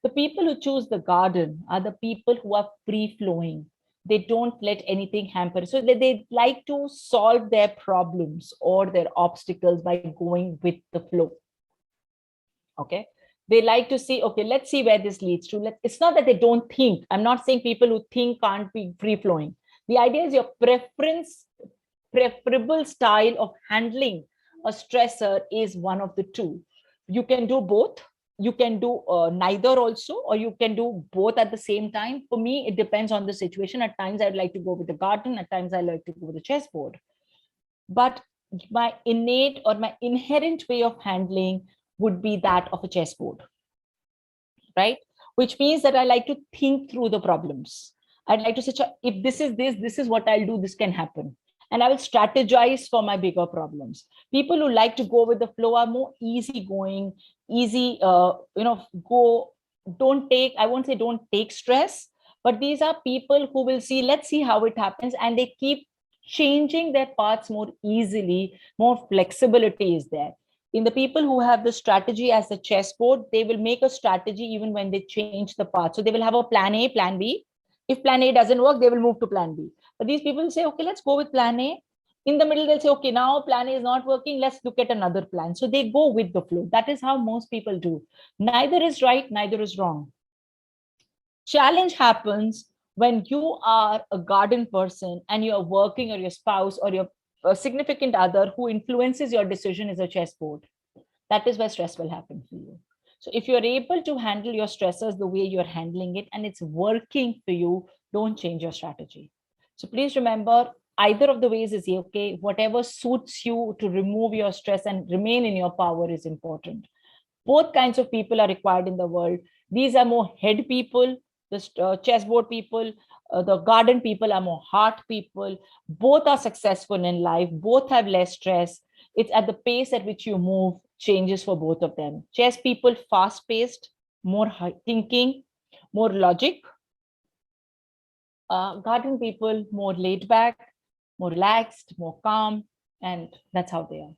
B: The people who choose the garden are the people who are free flowing. They don't let anything hamper. So they like to solve their problems or their obstacles by going with the flow. Okay. They like to see, okay, let's see where this leads to. It's not that they don't think. I'm not saying people who think can't be free flowing. The idea is your preferable style of handling a stressor is one of the two. You can do both. You can do neither also, or you can do both at the same time. For me, it depends on the situation. At times I'd like to go with the garden. At times I like to go with the chessboard. But my innate or my inherent way of handling would be that of a chessboard, right? Which means that I like to think through the problems. I'd like to say, if this is what I'll do, this can happen. And I will strategize for my bigger problems. People who like to go with the flow are more easygoing, I won't say don't take stress, but these are people who will see, let's see how it happens. And they keep changing their paths more easily, more flexibility is there. In the people who have the strategy as a chessboard, they will make a strategy even when they change the path. So they will have a plan A, plan B. If plan A doesn't work, they will move to plan B. But these people say, okay, let's go with plan A. In the middle, they'll say, okay, now plan A is not working. Let's look at another plan. So they go with the flow. That is how most people do. Neither is right, neither is wrong. Challenge happens when you are a garden person and you're working, or your spouse or your significant other who influences your decision is a chessboard. That is where stress will happen for you. So if you're able to handle your stressors the way you're handling it and it's working for you, don't change your strategy. So please remember, either of the ways is okay. Whatever suits you to remove your stress and remain in your power is important. Both kinds of people are required in the world. These are more head people, the chessboard people, the garden people are more heart people. Both are successful in life. Both have less stress. It's at the pace at which you move changes for both of them. Chess people, fast paced, more thinking, more logic. Garden people, more laid back, more relaxed, more calm, and that's how they are.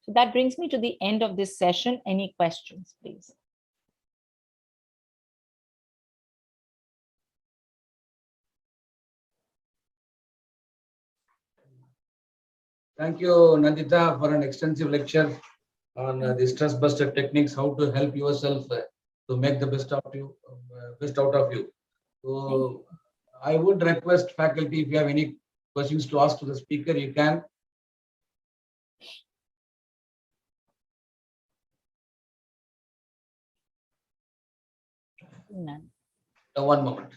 B: So that brings me to the end of this session. Any questions, please?
A: Thank you, Nandita, for an extensive lecture on the stress buster techniques, how to help yourself to make the best out of you. Best out of you. So I would request faculty, if you have any questions to ask to the speaker, you can.
B: None.
A: One moment.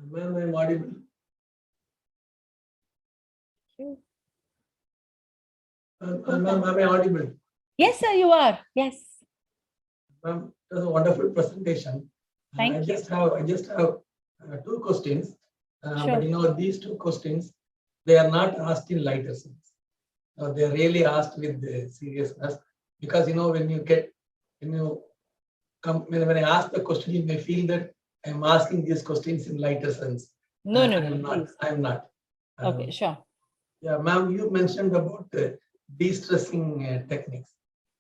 A: Ma'am, I'm audible. Ma'am, am I audible?
B: Yes, sir, you are. Yes.
A: Ma'am, it was a wonderful presentation.
B: Thank
A: I
B: you.
A: just have two questions.
B: Sure.
A: But you know, these two questions, they are not asked in lighter sense. They are really asked with seriousness, because you know, when you come, when I ask the question, you may feel that I'm asking these questions in lighter sense.
B: No, no,
A: I'm not.
B: please.
A: I'm not.
B: Okay, sure.
A: Yeah, ma'am, you mentioned about de-stressing techniques,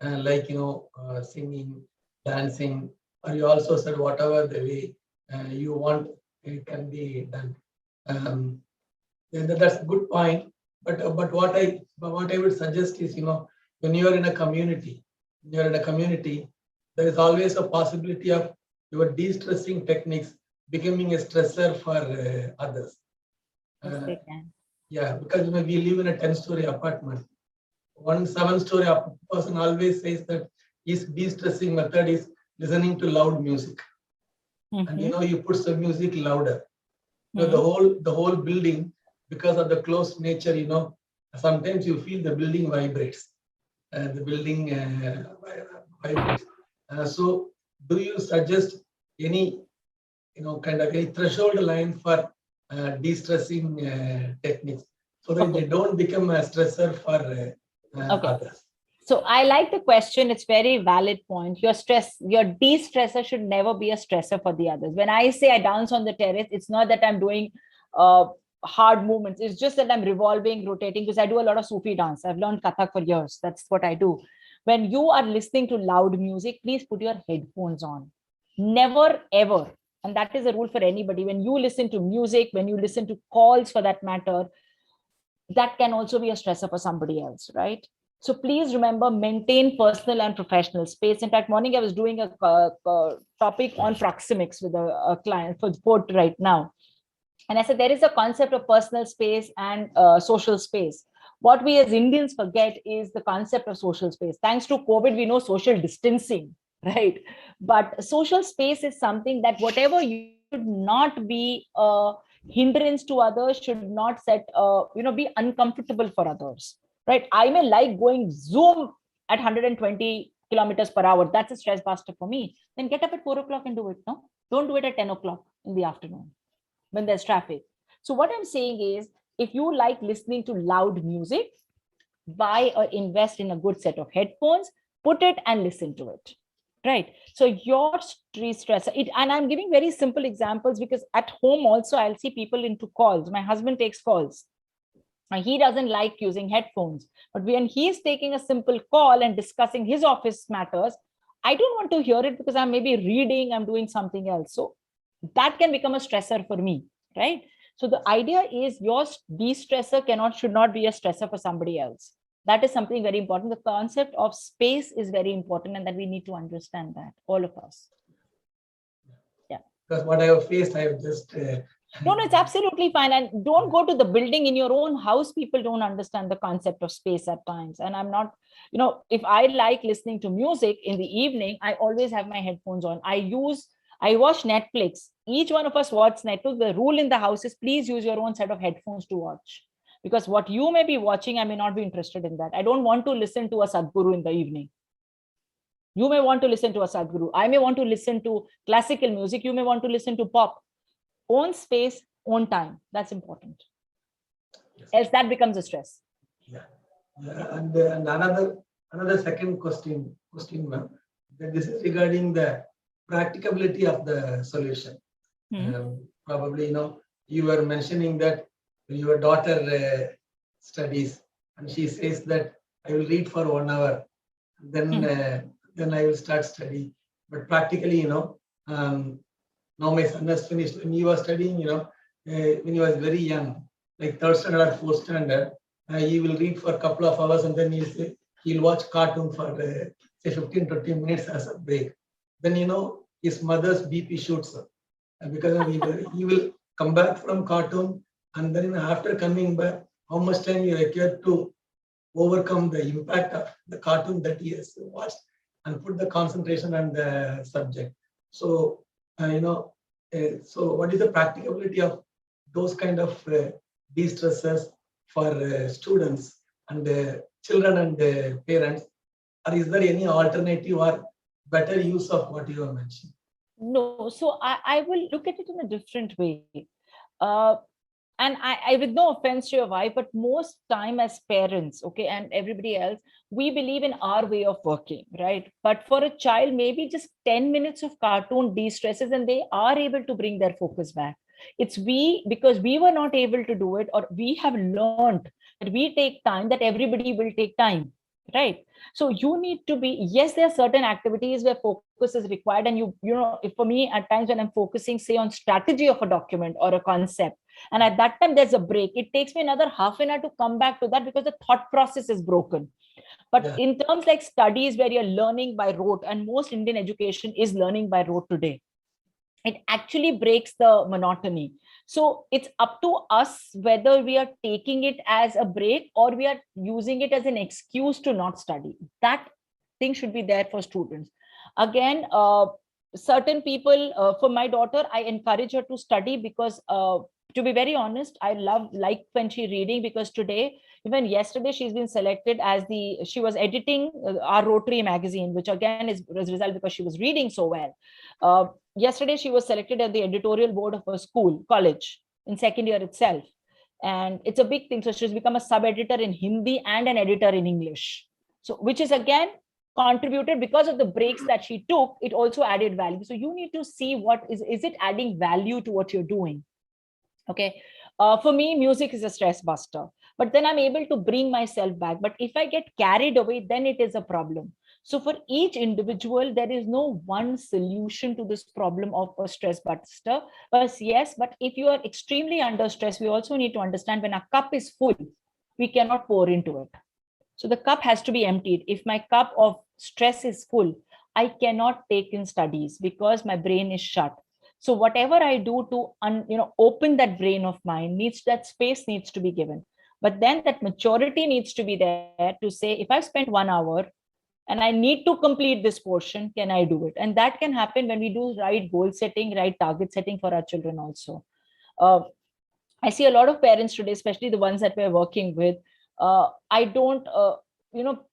A: like, you know, singing, dancing, or you also said whatever the way you want, it can be done. That's a good point. But what I would suggest is, you know, when you're in a community, there is always a possibility of your de-stressing techniques becoming a stressor for others.
B: Yes, they can.
A: Yeah, because you know, we live in a 10-story apartment. One 7-story person always says that his de-stressing method is listening to loud music. And you know, you put some music louder. You know, the whole building, because of the close nature, you know, sometimes you feel the building vibrates. The building vibrates. So do you suggest any, you know, kind of a threshold line for de-stressing techniques, so that they don't become a stressor for others?
B: So I like the question. It's very valid point. Your de-stressor should never be a stressor for the others. When I say I dance on the terrace, it's not that I'm doing hard movements. It's just that I'm revolving, rotating, because I do a lot of Sufi dance. I've learned Kathak for years. That's what I do. When you are listening to loud music, please put your headphones on. Never, ever. And that is a rule for anybody. When you listen to music, when you listen to calls for that matter, that can also be a stressor for somebody else, right? So please remember, maintain personal and professional space. In fact, morning I was doing a topic on proxemics with a client for sport right now. And I said, there is a concept of personal space and social space. What we as Indians forget is the concept of social space. Thanks to COVID, we know social distancing, right? But social space is something that whatever you should not be a hindrance to others, should not be uncomfortable for others, right? I may like going Zoom at 120 kilometers per hour. That's a stress buster for me. Then get up at 4 o'clock and do it. No, don't do it at 10 o'clock in the afternoon when there's traffic. So what I'm saying is, if you like listening to loud music, buy or invest in a good set of headphones, put it and listen to it. Right. So your stressor, and I'm giving very simple examples because at home also I'll see people into calls. My husband takes calls. He doesn't like using headphones, but when he's taking a simple call and discussing his office matters, I don't want to hear it because I'm maybe reading, I'm doing something else. So that can become a stressor for me, right? So the idea is your de-stressor should not be a stressor for somebody else. That is something very important. The concept of space is very important, and that we need to understand that, all of us. Yeah.
A: Because what I have faced, I have just
B: No, no, it's absolutely fine. And don't go to the building in your own house. People don't understand the concept of space at times. And I'm not, if I like listening to music in the evening, I always have my headphones on. I watch Netflix. Each one of us watch Netflix. The rule in the house is please use your own set of headphones to watch. Because what you may be watching, I may not be interested in that. I don't want to listen to a Sadhguru in the evening. You may want to listen to a Sadhguru. I may want to listen to classical music. You may want to listen to pop. Own space, own time. That's important.
A: Yes.
B: Else that becomes a stress.
A: Yeah. And another second question, ma'am. This is regarding the practicability of the solution. Probably, you were mentioning that your daughter studies, and she says that I will read for 1 hour, then I will start study. But practically, now my son has finished. When he was studying, when he was very young, like third standard or fourth standard, he will read for a couple of hours and then he'll watch cartoon for say 15-20 minutes as a break. Then his mother's BP shoots up because he will come back from cartoon, and then after coming back, how much time you require to overcome the impact of the cartoon that he has watched and put the concentration on the subject. So so what is the practicability of those kind of de-stresses for students and children and parents, or is there any alternative or better use of what you have mentioned?
B: No, so I will look at it in a different way. Uh, and I, with no offense to your wife, but most time as parents, okay, and everybody else, we believe in our way of working, right? But for a child, maybe just 10 minutes of cartoon de-stresses and they are able to bring their focus back. It's because we were not able to do it, or we have learned that we take time, that everybody will take time, right? So you need to be, yes, there are certain activities where focus is required. And if for me, at times when I'm focusing, say, on strategy of a document or a concept, and at that time there's a break, it takes me another half an hour to come back to that because the thought process is broken. But in terms like studies where you're learning by rote, and most Indian education is learning by rote today, it actually breaks the monotony. So it's up to us whether we are taking it as a break or we are using it as an excuse to not study. That thing should be there for students. Again, certain people, for my daughter, I encourage her to study because to be very honest, I like when she's reading, because today, even yesterday, she's been selected as she was editing our Rotary magazine, which again is a result because she was reading so well. Yesterday, she was selected at the editorial board of a college in second year itself. And it's a big thing. So she's become a sub-editor in Hindi and an editor in English. So, which is again contributed because of the breaks that she took, it also added value. So you need to see what is it adding value to what you're doing. Okay. For me, music is a stress buster, but then I'm able to bring myself back. But if I get carried away, then it is a problem. So for each individual, there is no one solution to this problem of a stress buster. But yes, but if you are extremely under stress, we also need to understand when our cup is full, we cannot pour into it. So the cup has to be emptied. If my cup of stress is full, I cannot take in studies because my brain is shut. So whatever I do to open that brain of mine, that space needs to be given. But then that maturity needs to be there to say, if I spent 1 hour and I need to complete this portion, can I do it? And that can happen when we do right goal setting, right target setting for our children also. I see a lot of parents today, especially the ones that we're working with. I don't,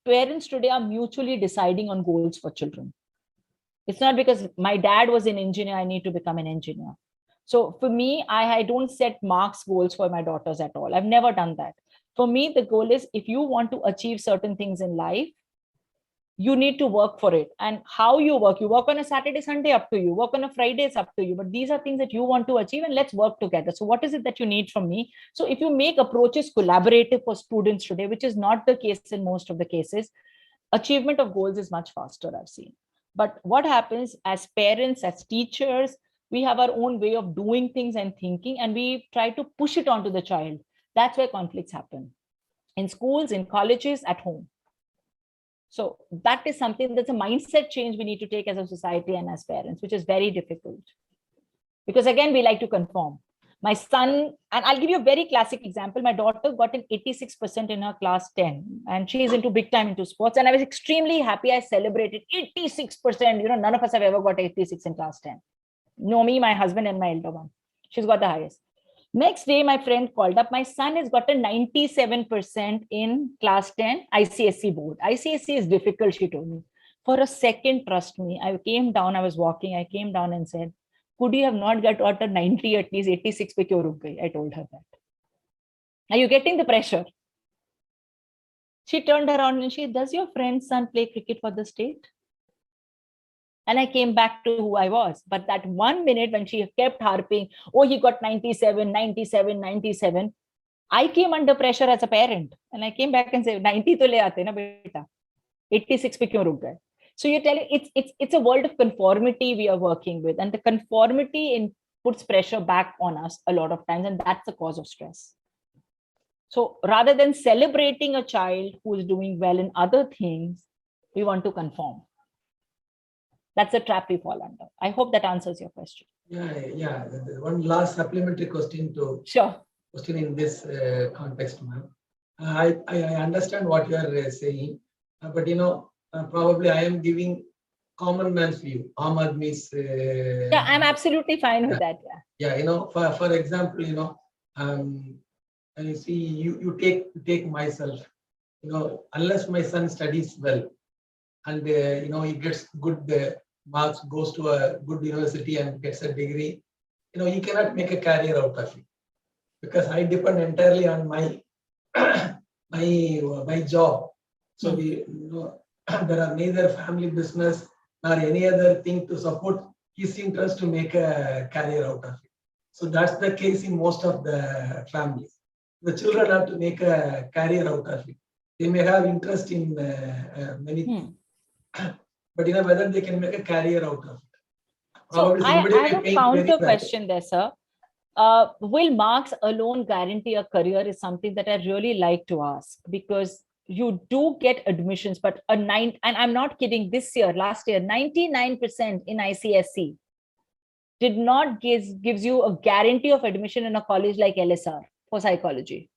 B: parents today are mutually deciding on goals for children. It's not because my dad was an engineer, I need to become an engineer. So for me, I don't set marks goals for my daughters at all. I've never done that. For me, the goal is if you want to achieve certain things in life, you need to work for it. And how you work on a Saturday, Sunday, up to you. Work on a Friday, it's up to you. But these are things that you want to achieve, and let's work together. So what is it that you need from me? So if you make approaches collaborative for students today, which is not the case in most of the cases, achievement of goals is much faster, I've seen. But what happens as parents, as teachers, we have our own way of doing things and thinking, and we try to push it onto the child. That's where conflicts happen. In schools, in colleges, at home. So that is something that's a mindset change we need to take as a society and as parents, which is very difficult. Because again, we like to conform. My son, and I'll give you a very classic example. My daughter got an 86% in her class 10, and she is into big time into sports. And I was extremely happy. I celebrated 86%. You know, none of us have ever got 86 in class 10. No, me, my husband, and my elder one. She's got the highest. Next day, my friend called up. My son has got a 97% in class 10 ICSE board. ICSE is difficult, she told me. For a second, trust me, I came down, I was walking, I came down and said, could you have not got a 90, at least 86 pe kyun ruk gayi? I told her that. Are you getting the pressure? She turned around and she, does your friend's son play cricket for the state? And I came back to who I was. But that 1 minute when she kept harping, oh, he got 97, 97, 97. I came under pressure as a parent. And I came back and said, 90 to le aate na beta. 86 pe kyun ruk gaye? So you're telling it's a world of conformity we are working with. And the conformity puts pressure back on us a lot of times. And that's the cause of stress. So rather than celebrating a child who is doing well in other things, we want to conform. That's a trap we fall under. I hope that answers your question.
A: Yeah. One last supplementary question to
B: Sure.
A: question in this context, ma'am. I understand what you are saying, but probably I am giving common man's view. Aam Aadmi's.
B: Yeah, I'm absolutely fine with that.
A: Yeah. For example, you see, you take myself. Unless my son studies well, and he gets good marks, goes to a good university and gets a degree, he cannot make a career out of it, because I depend entirely on my my job. So there are neither family business nor any other thing to support his interest to make a career out of it. So that's the case in most of the families. The children have to make a career out of it. They may have interest in many things, but whether they can make a career out of it.
B: Probably so I have a counter question there, sir. Will marks alone guarantee a career is something that I really like to ask, because you do get admissions, but and I'm not kidding, last year, 99% in ICSE did not gives you a guarantee of admission in a college like LSR for psychology.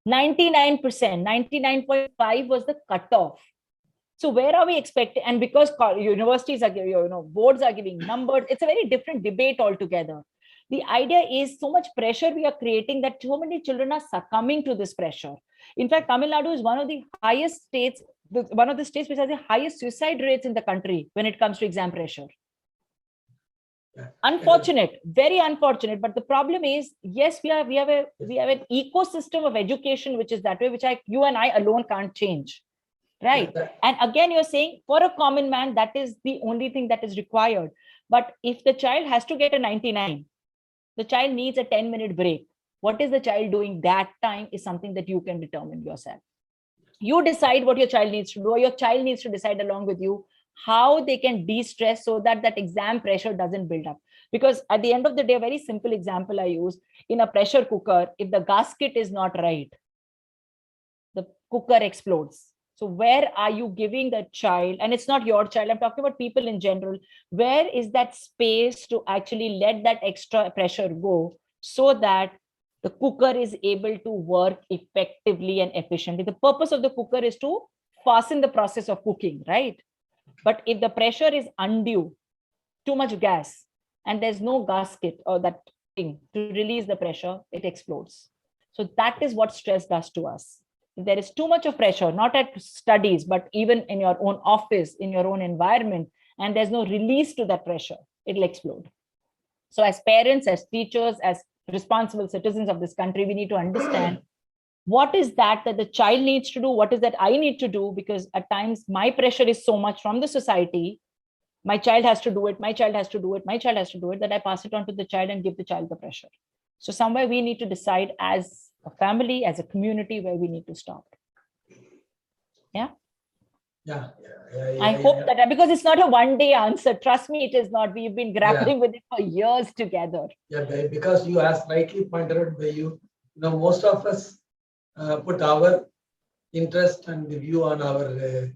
B: 99%, 99.5 was the cutoff. So where are we expecting? And because universities are giving, boards are giving numbers, it's a very different debate altogether. The idea is so much pressure we are creating that so many children are succumbing to this pressure. In fact, Tamil Nadu is one of the highest states, one of the states which has the highest suicide rates in the country when it comes to exam pressure. Unfortunate, very unfortunate. But the problem is, yes, we have an ecosystem of education which is that way, which you and I alone can't change. Right. And again, you're saying for a common man, that is the only thing that is required. But if the child has to get a 99, the child needs a 10-minute break. What is the child doing that time is something that you can determine yourself. You decide what your child needs to do, or your child needs to decide along with you how they can de-stress so that that exam pressure doesn't build up. Because at the end of the day, a very simple example I use, in a pressure cooker, if the gasket is not right, the cooker explodes. So where are you giving the child, and it's not your child, I'm talking about people in general, where is that space to actually let that extra pressure go so that the cooker is able to work effectively and efficiently? The purpose of the cooker is to fasten the process of cooking, right? But if the pressure is undue, too much gas, and there's no gasket or that thing to release the pressure, it explodes. So that is what stress does to us. If there is too much of pressure, not at studies, but even in your own office, in your own environment, and there's no release to that pressure, it'll explode. So as parents, as teachers, as responsible citizens of this country, we need to understand what is that the child needs to do, what is that I need to do, because at times my pressure is so much from the society, my child has to do it, my child has to do it, my child has to do it, that I pass it on to the child and give the child the pressure. So somewhere we need to decide as a family, as a community, where we need to stop. Yeah. I hope that, because it's not a one-day answer. Trust me, it is not. We've been grappling with it for years together.
A: Yeah, because you, as rightly pointed out by you, most of us put our interest and the view on our.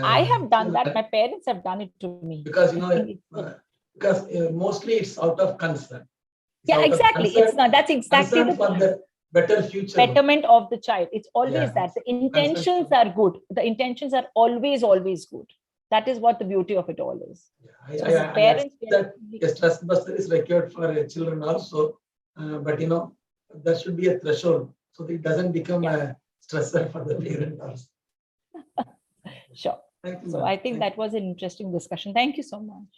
B: I have done that. My parents have done it to me.
A: Because because mostly it's out of concern.
B: Yeah, exactly. It's not. That's exactly
A: concern
B: the
A: for
B: point.
A: the better future.
B: Betterment of the child. It's always
A: Yeah.
B: that. The intentions
A: Concern.
B: are good. The intentions are always good. That is what the beauty of it all is. So as
A: I
B: parents,
A: accept that a stress buster is required for children also, but there should be a threshold so that it doesn't become a stressor for the parent also.
B: Sure.
A: Thank you,
B: So
A: ma'am.
B: I think that was an interesting discussion. Thank you so much.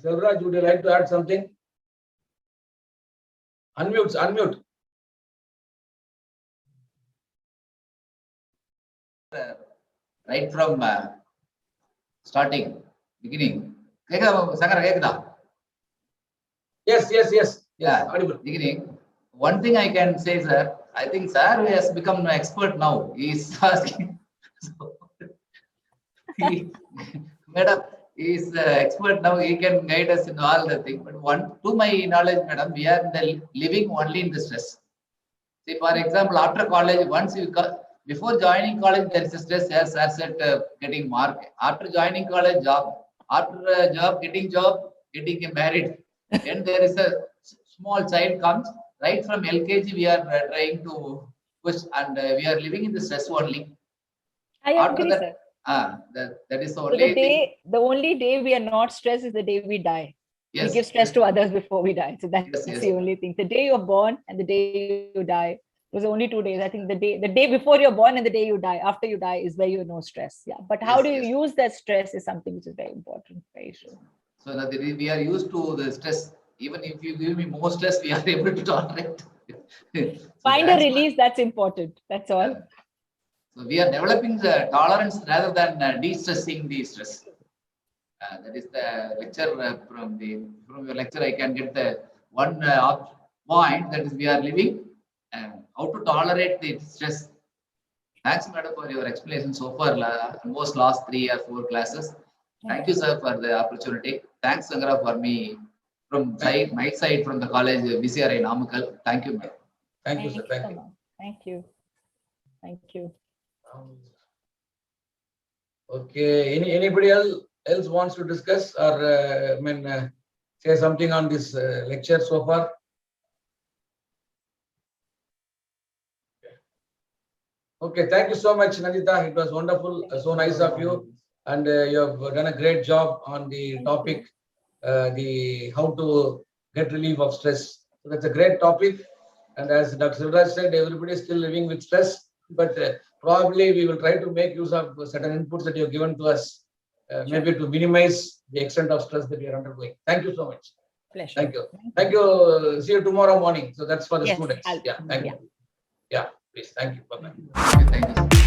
A: Selvraj, would you like to add something? Unmute.
D: Right from beginning.
A: Yes.
D: Yeah,
A: Audible.
D: beginning. One thing I can say, sir, I think sir has become an expert now. He is asking. Madam, he is expert now. He can guide us in all the things. But to my knowledge, madam, we are living only in the stress. See, for example, after college, before joining college, there is a stress, as sir said, getting mark. After joining college, job. After job, getting married. Then there is a small child comes. Right from LKG, we are trying to push, and we are living in the stress only.
B: I
D: After
B: agree,
D: that,
B: sir.
D: that is the
B: So
D: only thing.
B: the only day we are not stressed is the day we die.
D: Yes.
B: We give stress to others before we die. So that's
D: Yes.
B: the only thing. The day you're born and the day you die. Those are only 2 days. I think the day before you're born and the day you die, after you die, is where you no stress. Yeah. But how
D: Yes,
B: do you
D: yes.
B: use that stress is something which is very important. Very true.
D: So that we are used to the stress. Even if you give me more stress, we are able to tolerate. So
B: Find a
D: that's
B: release. That's important. That's all.
D: So we are developing the tolerance rather than de-stressing the stress. That is the lecture from your lecture. I can get the one point, that is we are living how to tolerate the stress. Thanks, madam, for your explanation so far. Almost last 3 or 4 classes. Thank you, sir, for the opportunity. Thanks, Sangara, for me from my side from the college BCRI Namakal. Thank you, madam.
A: Thank you, sir. Thank
B: so
A: you.
B: much. Thank you. Thank you.
A: Okay. Anybody else wants to discuss or say something on this lecture so far? Okay. Thank you so much, Nandita. It was wonderful. So nice of you, and you have done a great job on the
B: Thank
A: topic, the how to get relief of stress. So that's a great topic. And as Dr. Silraj said, everybody is still living with stress, but probably we will try to make use of certain inputs that you have given to us, maybe to minimize the extent of stress that we are undergoing. Thank you so much.
B: Pleasure.
A: Thank you. Thank you. See you tomorrow morning. So that's for the
B: Yes,
A: students. Yeah. Thank you. Yeah. Please. Thank you. Bye-bye.
D: Thank you.